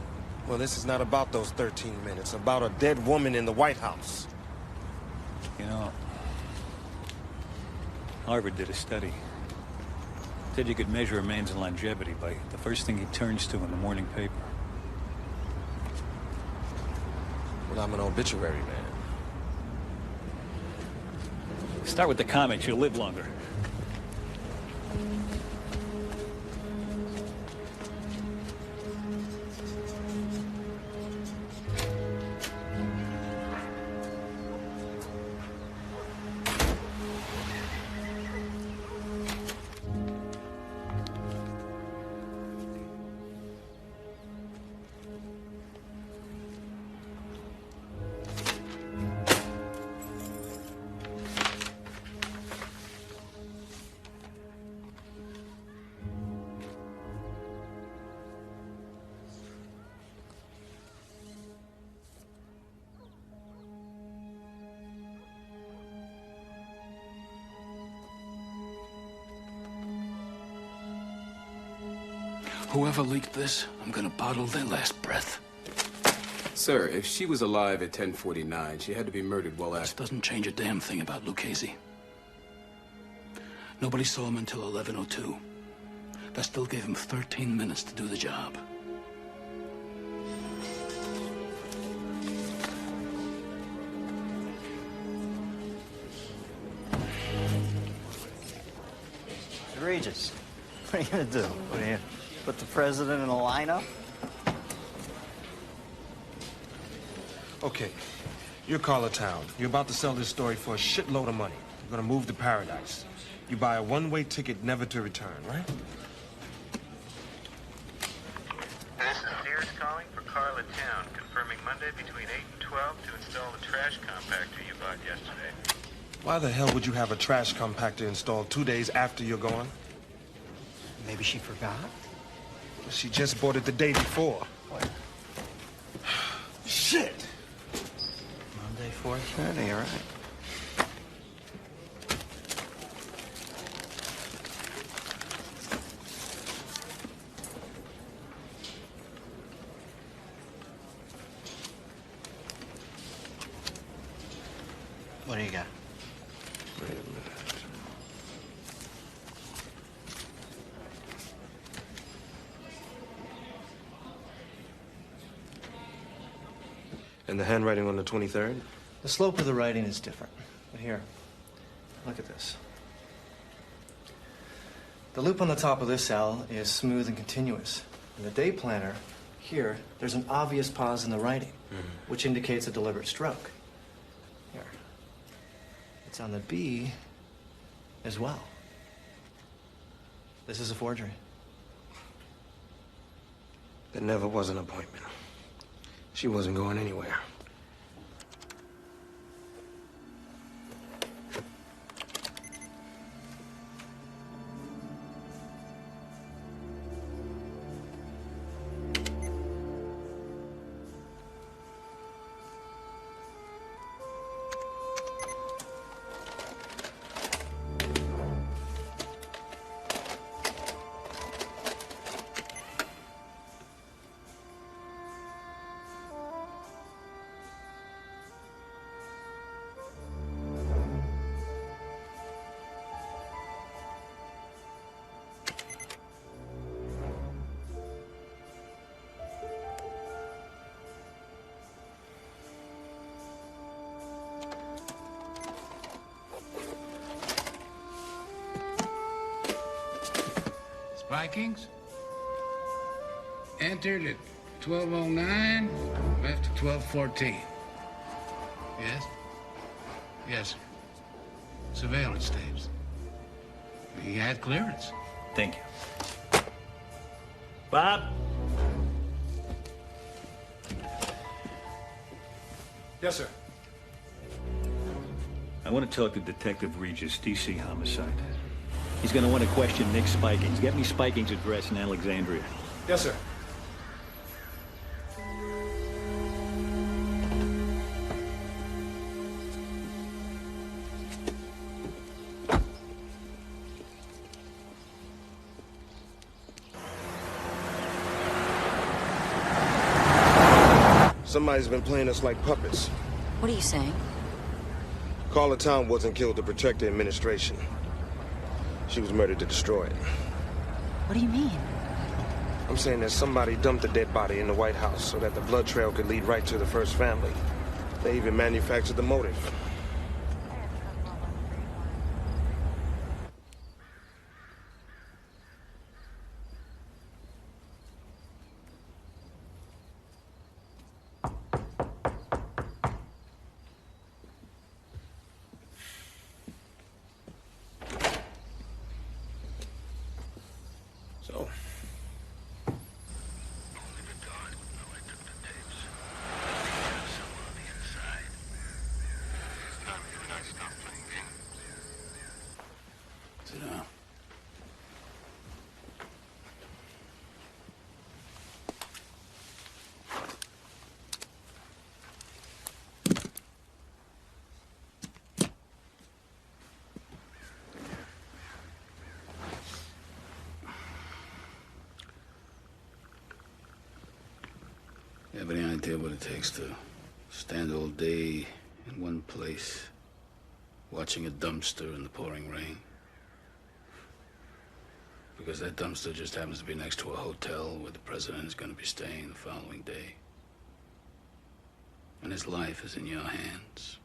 Well, this is not about those 13 men. It's about a dead woman in the White House. You know, Harvard did a study. Said you could measure a man's longevity by the first thing he turns to in the morning paper. Well, I'm an obituary man. Start with the comics, you'll live longer. Whoever leaked this, I'm gonna bottle their last breath. Sir, if she was alive at 10:49, she had to be murdered well after. This doesn't change a damn thing about Lucchese. Nobody saw him until 11:02. That still gave him 13 minutes to do the job. Egregious. What are you gonna do? What are you, put the president in a lineup? Okay, you're Carla Town. You're about to sell this story for a shitload of money. You're gonna move to paradise. You buy a one-way ticket never to return, right? This is Sears calling for Carla Town, confirming Monday between 8 and 12 to install the trash compactor you bought yesterday. Why the hell would you have a trash compactor installed 2 days after you're gone? Maybe she forgot? She just bought it the day before. What? Shit! Monday, 4:30, all right. What do you got? Wait a minute. And the handwriting on the 23rd? The slope of the writing is different. But here, look at this. The loop on the top of this cell is smooth and continuous. In the day planner, here, there's an obvious pause in the writing, which indicates a deliberate stroke. Here. It's on the B as well. This is a forgery. There never was an appointment. She wasn't going anywhere. Vikings entered at 12:09, left at 12:14. Yes? Yes, sir. Surveillance tapes. He had clearance. Thank you. Bob? Yes, sir. I want to talk to Detective Regis, DC Homicide. He's going to want to question Nick Spikings. Get me Spikings' address in Alexandria. Yes, sir. Somebody's been playing us like puppets. What are you saying? Carla Town wasn't killed to protect the administration. She was murdered to destroy it. What do you mean? I'm saying that somebody dumped a dead body in the White House so that the blood trail could lead right to the first family. They even manufactured the motive. So, sit down. You have any idea what it takes to stand all day in one place, watching a dumpster in the pouring rain? Because that dumpster just happens to be next to a hotel where the president is going to be staying the following day. And his life is in your hands.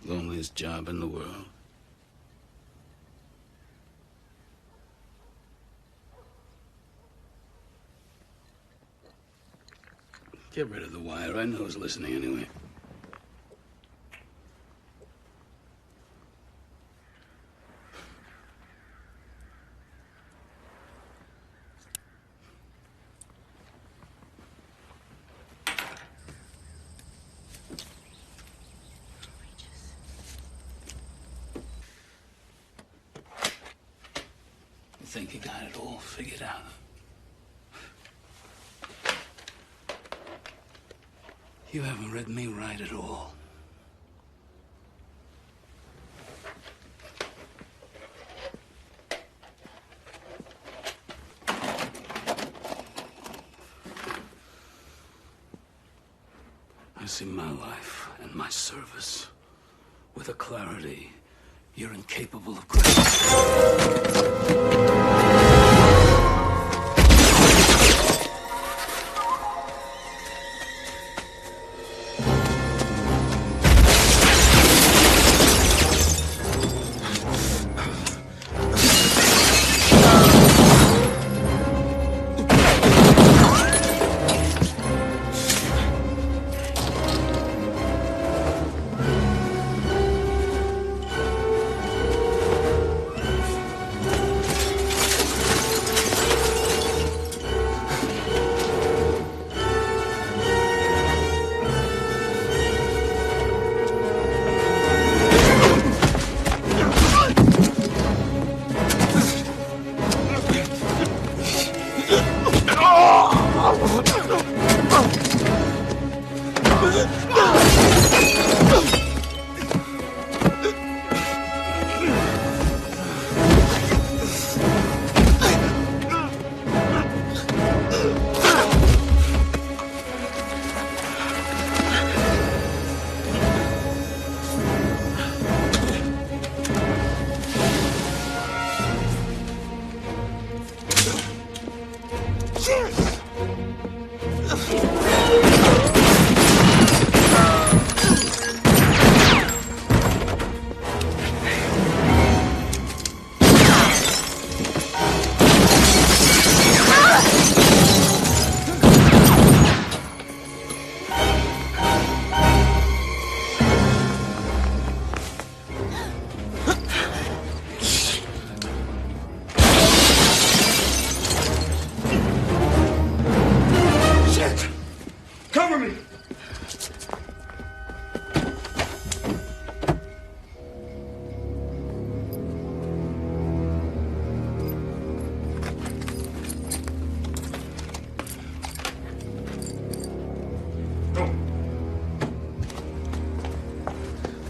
Loneliest job in the world. Get rid of the wire. I know who's listening anyway. You think you got it all figured out? You haven't read me right at all. I see my life and my service with a clarity you're incapable of grasping.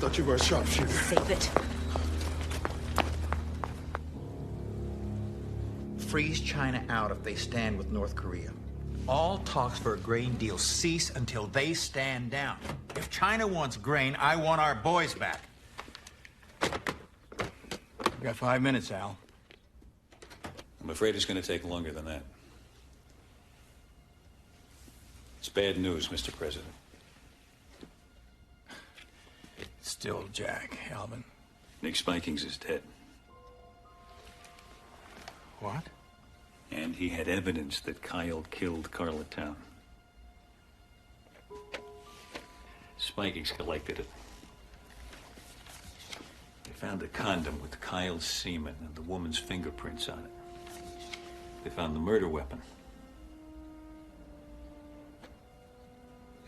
thought you were a sharpshooter. Save it. Freeze China out if they stand with North Korea. All talks for a grain deal cease until they stand down. If China wants grain, I want our boys back. You got 5 minutes, Al. I'm afraid it's going to take longer than that. It's bad news, Mr. President. Still Jack, Alvin. Nick Spikings is dead. What? And he had evidence that Kyle killed Carla Town. Spikings collected it. They found a condom with Kyle's semen and the woman's fingerprints on it. They found the murder weapon.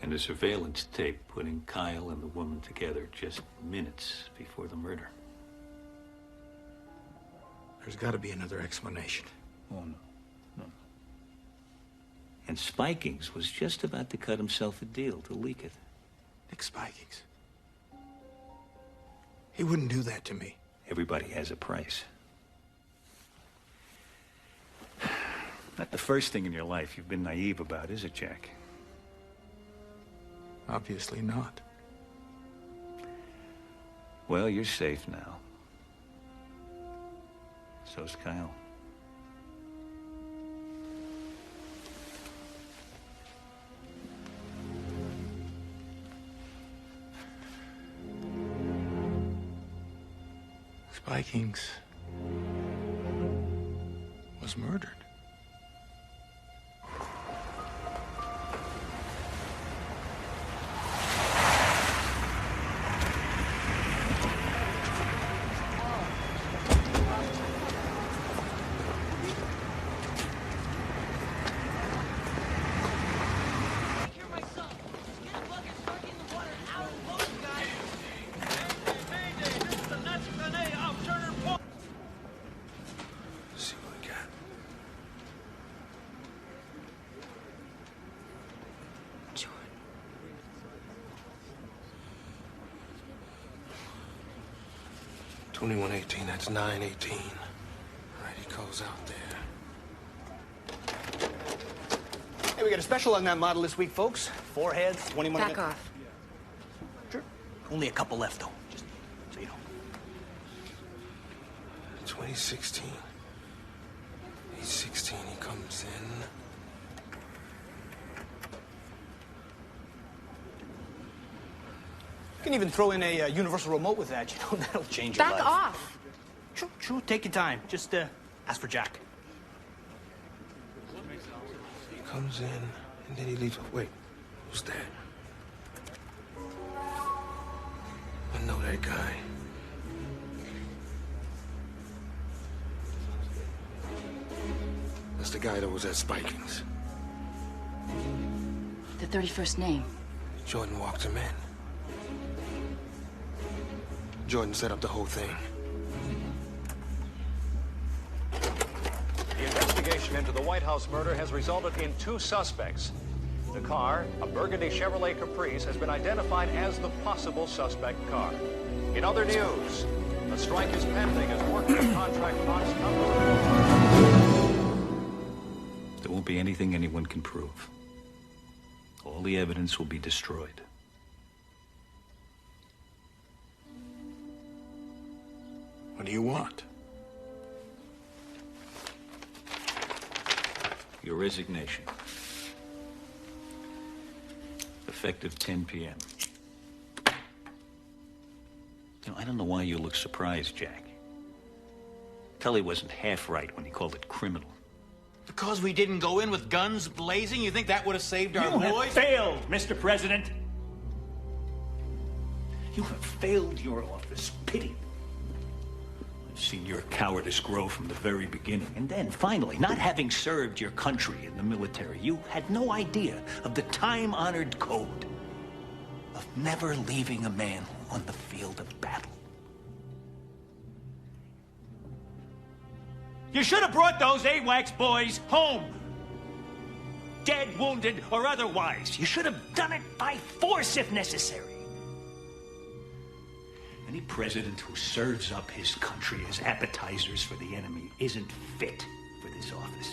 And a surveillance tape putting Kyle and the woman together just minutes before the murder. There's got to be another explanation. Oh, no. And Spikings was just about to cut himself a deal to leak it. Nick Spikings. He wouldn't do that to me. Everybody has a price. Not the first thing in your life you've been naive about, is it, Jack? Obviously not. Well, you're safe now. So's Kyle. Spikings was murdered. See what we got. Jordan. $21.18, that's $9.18. All right, he goes out there. Hey, we got a special on that model this week, folks. 4 heads, 21 Back off. Sure. Only a couple left, though. Just so you know. 2016. He's 16, he comes in. You can even throw in a universal remote with that. You know, that'll change your life. Back off. True. Take your time. Just ask for Jack. He comes in, and then he leaves. Wait, who's that? I know that guy. That's the guy that was at Spikings. The 31st name. Jordan walked him in. Jordan set up the whole thing. The investigation into the White House murder has resulted in 2 suspects. The car, a burgundy Chevrolet Caprice, has been identified as the possible suspect car. In other news, a strike is pending as workers contract Fox There won't be anything anyone can prove. All the evidence will be destroyed. What do you want? Your resignation. Effective 10 p.m. You know, I don't know why you look surprised, Jack. Tully wasn't half right when he called it criminal. Because we didn't go in with guns blazing, you think that would have saved our You boys? have failed, Mr. President. You have failed your office. Pity. I've seen your cowardice grow from the very beginning. And then, finally, not having served your country in the military, you had no idea of the time-honored code of never leaving a man on the field of battle. You should have brought those AWACS boys home. Dead, wounded, or otherwise. You should have done it by force if necessary. Any president who serves up his country as appetizers for the enemy isn't fit for this office.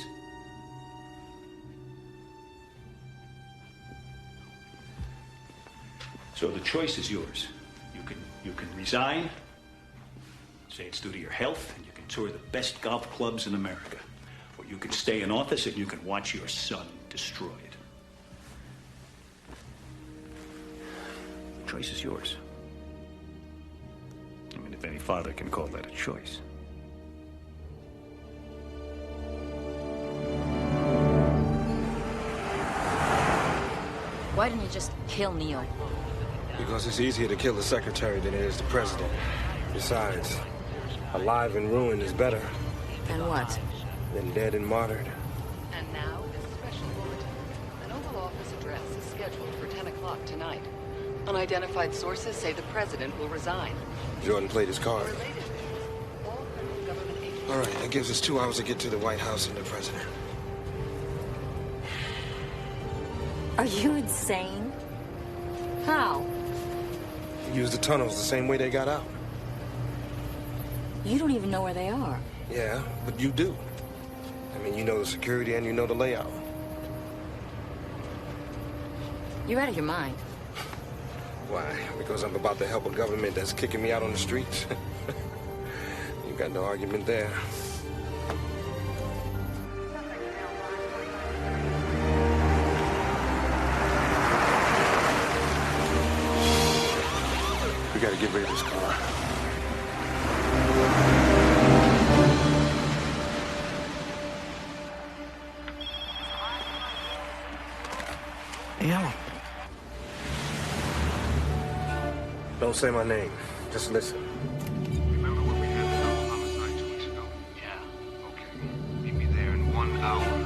So the choice is yours. You can resign, say it's due to your health, and you can tour the best golf clubs in America. Or you can stay in office and you can watch your son destroyed. The choice is yours. I mean, if any father can call that a choice. Why didn't you just kill Neil? Because it's easier to kill the secretary than it is the president. Besides, alive and ruined is better. And what? Than dead and martyred. And now, this special bulletin. An Oval Office address is scheduled for 10 o'clock tonight. Unidentified sources say the president will resign. Jordan played his card. All right, that gives us 2 hours to get to the White House and the president. Are you insane? How? Use the tunnels the same way they got out. You don't even know where they are. Yeah, but you do. I mean, you know the security and you know the layout. You're out of your mind. Why? Because I'm about to help a government that's kicking me out on the streets? You got no argument there. We gotta get rid of this car. Yeah. Don't say my name. Just listen. Remember when we had the double homicide 2 weeks ago? Yeah. Okay. Meet me there in 1 hour.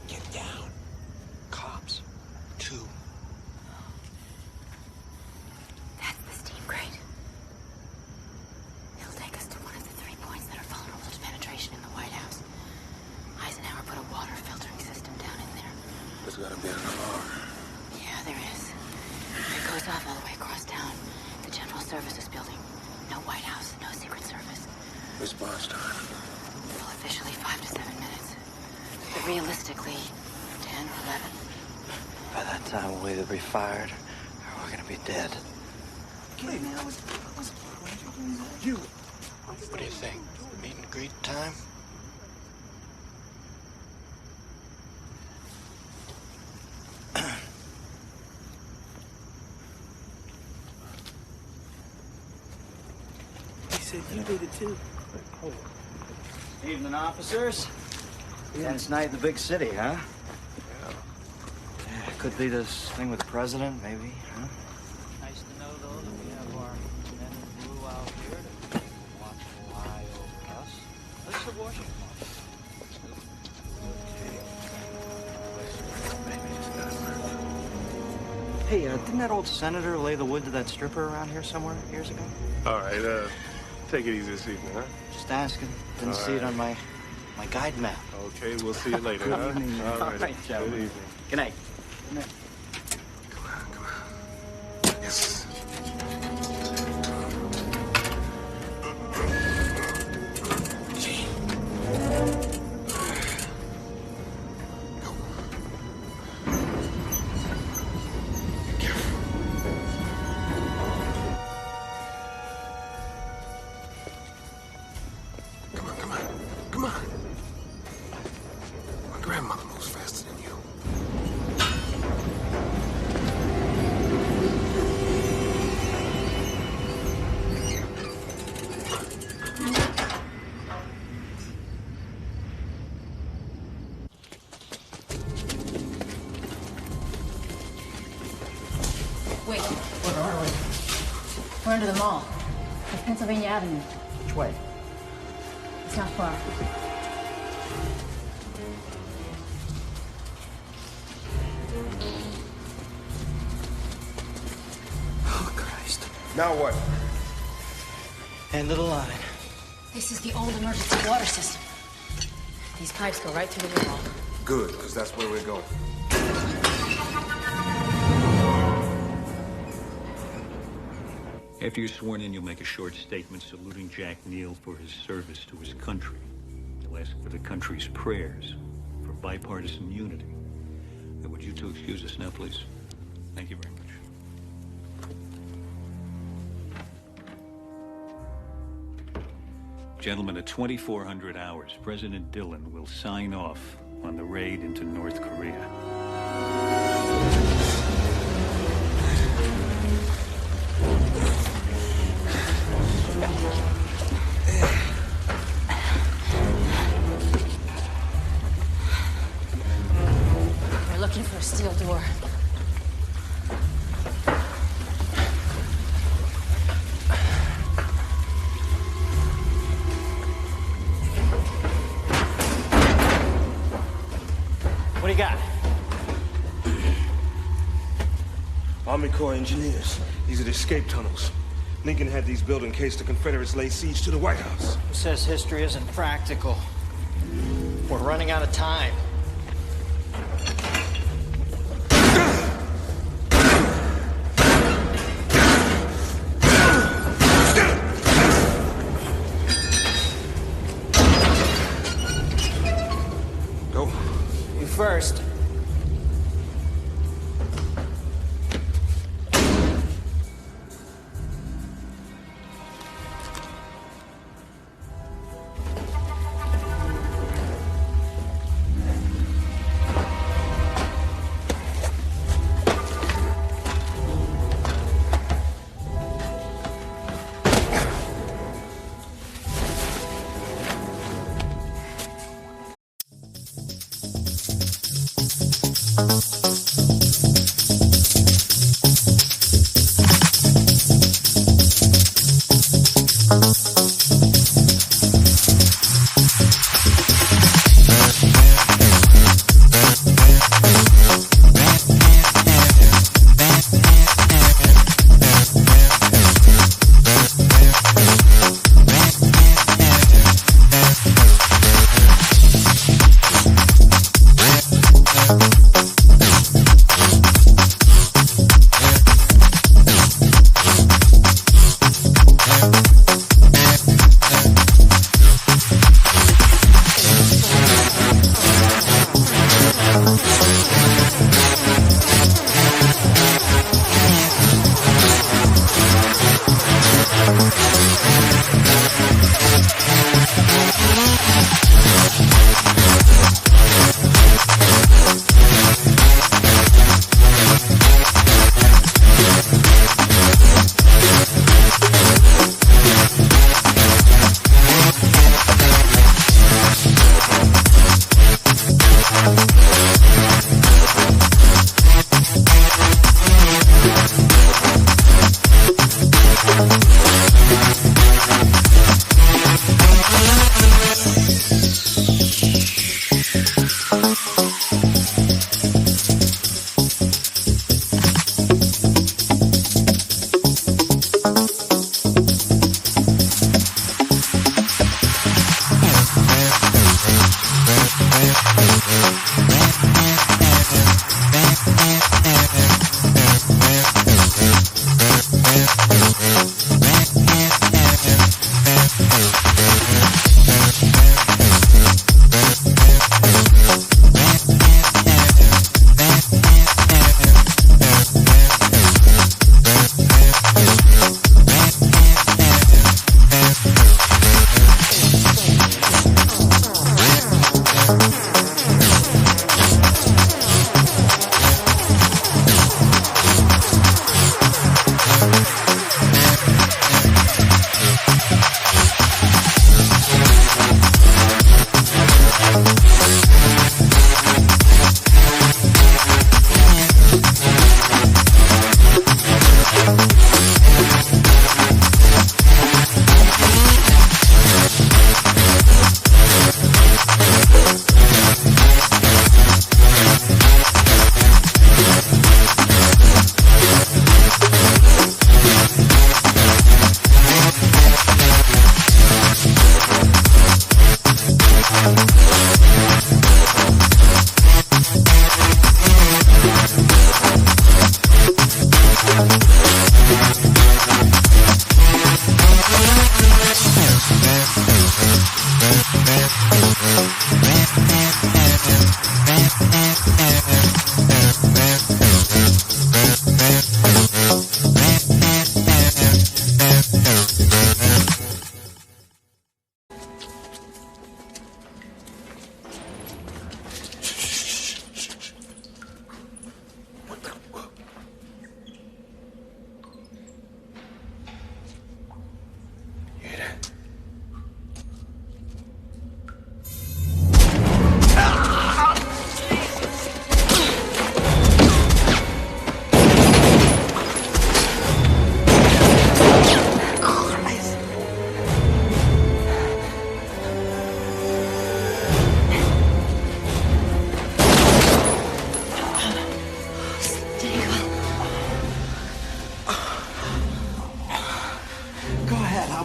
Get down. Cops. 2. That's the steam crate. It'll take us to one of the 3 points that are vulnerable to penetration in the White House. Eisenhower put a water filtering system down in there. There's gotta be an alarm. Yeah, there is. It goes off all the way across town. The General Services Building. No White House, no Secret Service. Response time. Well, officially 5 to 7 minutes. But realistically, 10 or 11. By that time, we'll either be fired or we're gonna be dead. Hey, man, you. What do you think? Meet and greet time? He said you did it too. Evening, officers. Tense night in the big city, huh? Yeah, could be this thing with the president, maybe, huh? Nice to know, though, that we have our men in blue out here to watch an eye over us. This is the Washington office. Hey, didn't that old senator lay the wood to that stripper around here somewhere years ago? All right, take it easy this evening, huh? Just asking. Didn't see it on my guide map. Okay, we'll see you later, huh? Good evening. All right, Joe. good evening. Good night. Good night. Yes. Come on. My grandmother moves faster than you. Wait. Where are we? We're under the mall. It's Pennsylvania Avenue. Which way? It's not far. Now what? End of the line. This is the old emergency water system. These pipes go right through the wall. Good, because that's where we're going. After you're sworn in, you'll make a short statement saluting Jack Neal for his service to his country. You'll ask for the country's prayers for bipartisan unity. And would you two excuse us now, please? Thank you very much. Gentlemen, at 2400 hours, President Dillon will sign off on the raid into North Korea. We're looking for a steel door. What do you got? Army Corps engineers. These are the escape tunnels. Lincoln had these built in case the Confederates laid siege to the White House. Who says history isn't practical? We're running out of time. Go. You first.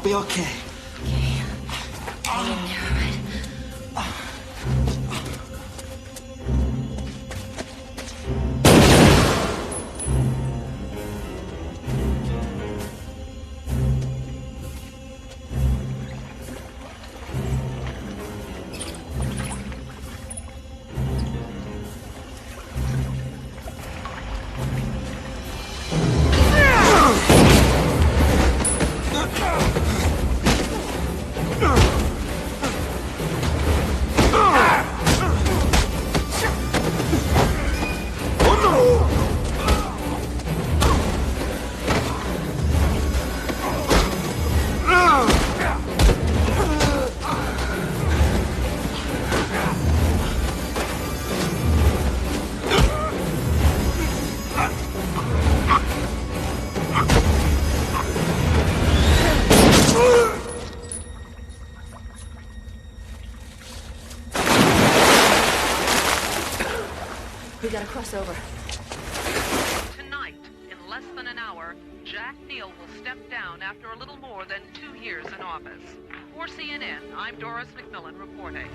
be okay. Okay. Hang in there, all right? We gotta cross over. Tonight, in less than an hour, Jack Neal will step down after a little more than 2 years in office. For CNN, I'm Doris McMillan reporting.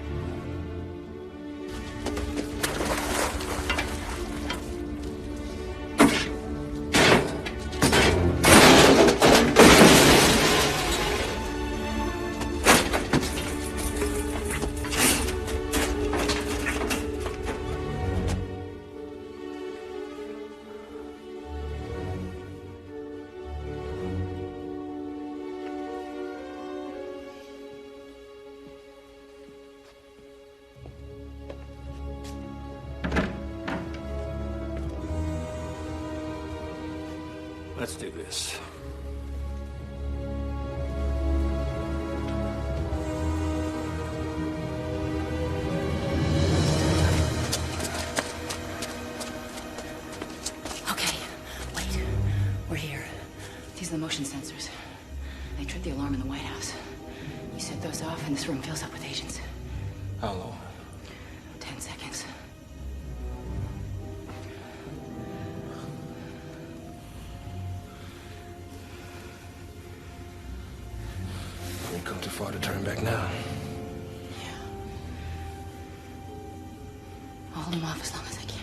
Let's do this. Okay, wait. We're here. These are the motion sensors. They tripped the alarm in the White House. You set those off and this room fills up with agents. How long? 10 seconds. We've come too far to turn back now. I'll hold them off as long as I can.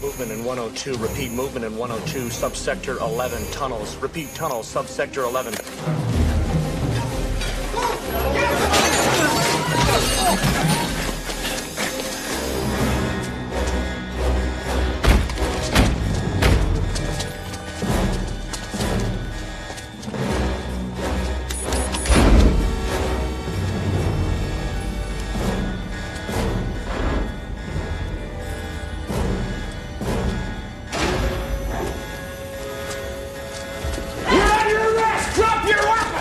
Movement in 102. Repeat, movement in 102. Subsector 11. Tunnels. Repeat, tunnels. Subsector 11. You're under arrest! Drop your weapon!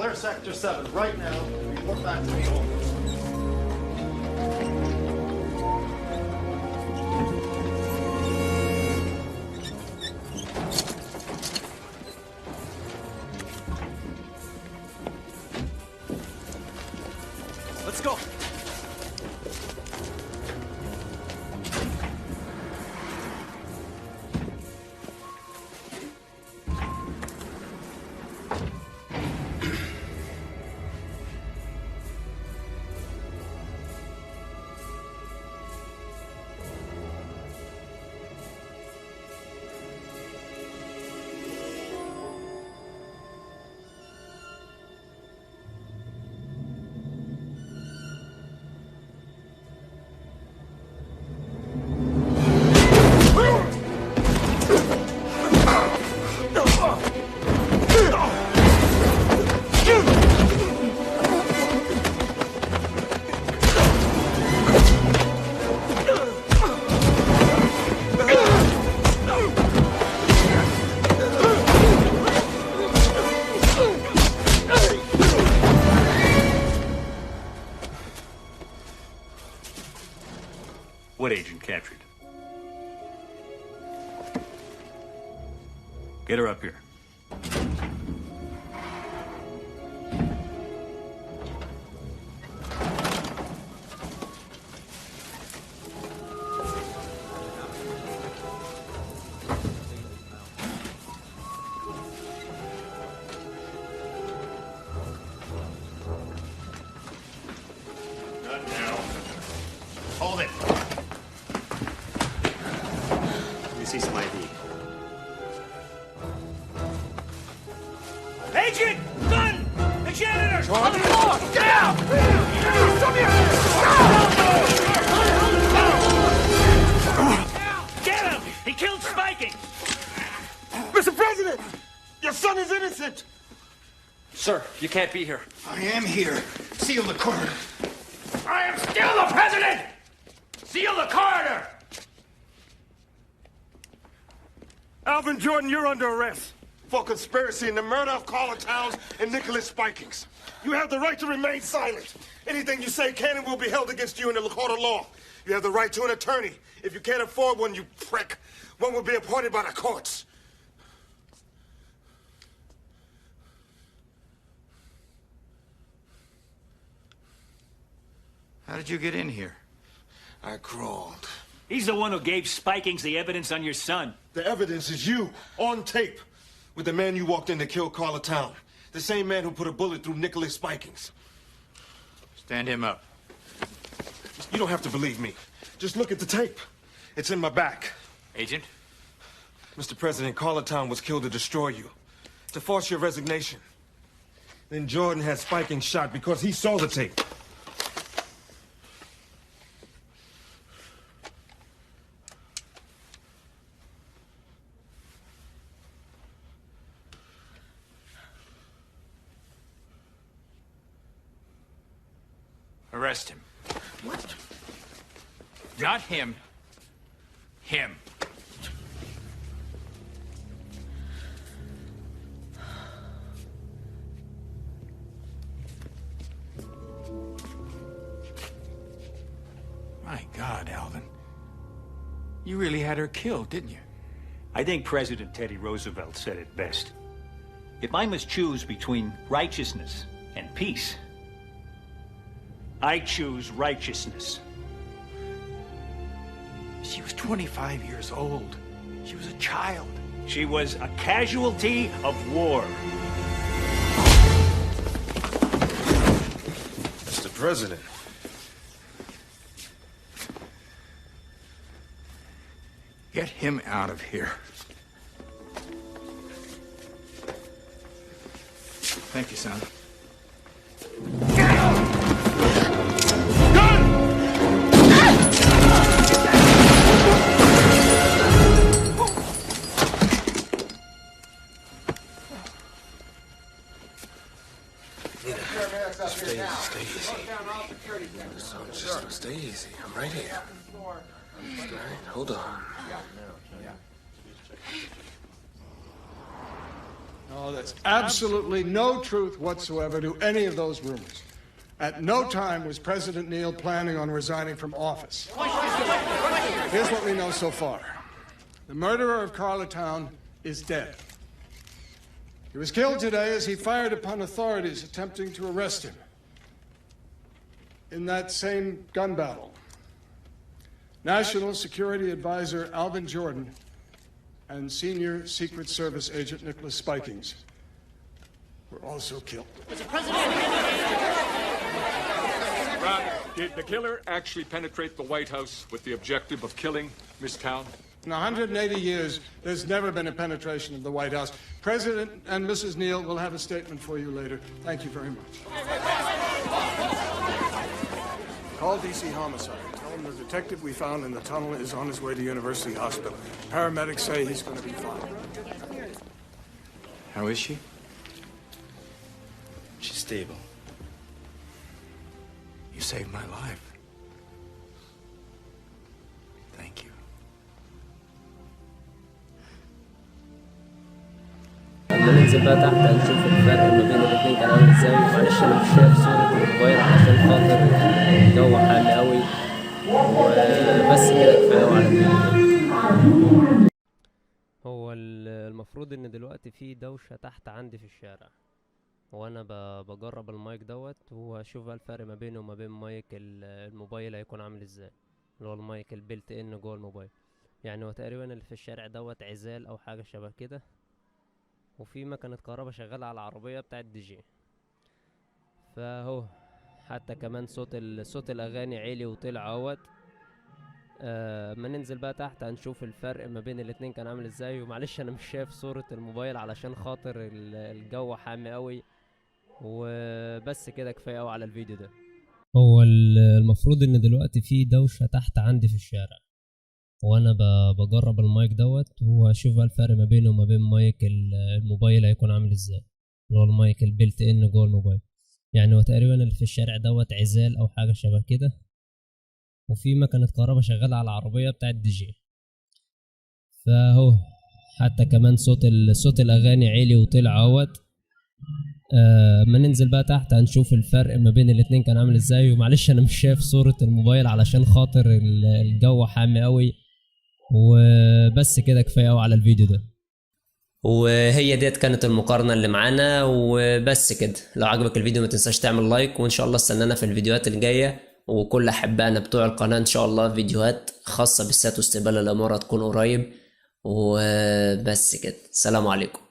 Clear Sector 7 right now. Report back to me always. Let's go. What agent captured? Get her up here. Not now. Hold it. Let me see some ID. Agent! Gun! The janitor! On the floor! Get out! Get him! He killed Spiking! Mr. President! Your son is innocent! Sir, you can't be here. I am here. Seal the corridor. I am still the president! Seal the corridor! Alvin Jordan, you're under arrest for conspiracy in the murder of Carla Towns and Nicholas Spikings. You have the right to remain silent. Anything you say can and will be held against you in the court of law. You have the right to an attorney. If you can't afford one, you prick, one will be appointed by the courts. How did you get in here? I crawled. He's the one who gave Spikings the evidence on your son. The evidence is you, on tape, with the man you walked in to kill Carla Town. The same man who put a bullet through Nicholas Spikings. Stand him up. You don't have to believe me. Just look at the tape. It's in my back. Agent? Mr. President, Carla Town was killed to destroy you, to force your resignation. Then Jordan had Spikings shot because he saw the tape. Arrest him. What? Not him. Him. My God, Alvin. You really had her killed, didn't you? I think President Teddy Roosevelt said it best. If I must choose between righteousness and peace, I choose righteousness. She was 25 years old. She was a child. She was a casualty of war. Mr. President. Get him out of here. Thank you, son. Stay easy. I'm right here. All right, hold on. Oh, there's absolutely no truth whatsoever to any of those rumors. At no time was President Neal planning on resigning from office. Here's what we know so far. The murderer of Carlatown is dead. He was killed today as he fired upon authorities attempting to arrest him. In that same gun battle, National Security Advisor Alvin Jordan and Senior Secret Service Agent Nicholas Spikings were also killed. Ron, did the killer actually penetrate the White House with the objective of killing Miss Town? In 180 years, there's never been a penetration of the White House. President and Mrs. Neal will have a statement for you later. Thank you very much. Call DC Homicide. Tell them the detective we found in the tunnel is on his way to University Hospital. Paramedics say he's going to be fine. How is she? She's stable. You saved my life. Thank you. لما ننزل بقى تحت هنشوف الفرق ما بين الاثنين كان عامل ازاي. معلش انا مش شايف صورة الموبايل عشان خاطر الجو حامي قوي وبس كده كفايه على الفيديو. هو المفروض ان دلوقتي في دوشة تحت عندي في الشارع وانا بجرب المايك دوت واشوف بقى الفرق ما بينه وما بين مايك الموبايل هيكون عامل ازاي، اللي هو المايك البيلت ان جوه الموبايل. يعني هو تقريبا اللي في الشارع دوت عزال او حاجه شبه كده، وفي مكنه كهرباء شغاله على العربيه بتاعت دي جي. فاهو حتى كمان صوت الاغاني عالي وطلع اهوت. ما ننزل بقى تحت هنشوف الفرق ما بين الاتنين كان عامل ازاي. ومعلش انا مش شايف صورة الموبايل علشان خاطر الجو حامي قوي وبس كده كفاية قوي على الفيديو ده. هو المفروض ان دلوقتي في دوشة تحت عندي في الشارع وانا بجرب المايك دوت واشوف بقى الفرق ما بينه وما بين مايك الموبايل هيكون عامل ازاي، اللي هو المايك البيلت ان جوه الموبايل. يعني هو تقريبا اللي في الشارع دوت عزال او حاجة شبه كده، وفي مكنة كهرباء شغالة على العربية بتاعت دي جي. فاهو حتى كمان صوت الاغاني عالي وطلع اهوت. ما ننزل بقى تحت هنشوف الفرق ما بين الاتنين كان عامل ازاي. ومعلش انا مش شايف صورة الموبايل علشان خاطر الجو حامي قوي وبس كده كفاية قوي على الفيديو ده. وهي ديت كانت المقارنة اللي معانا وبس كده. لو عجبك الفيديو ما تنساش تعمل لايك، وان شاء الله استنانا في الفيديوهات الجاية. وكل احبائنا بتوع القناة ان شاء الله فيديوهات خاصة بالسات واستقبال الامارة تكون قريب. وبس كده، السلام عليكم.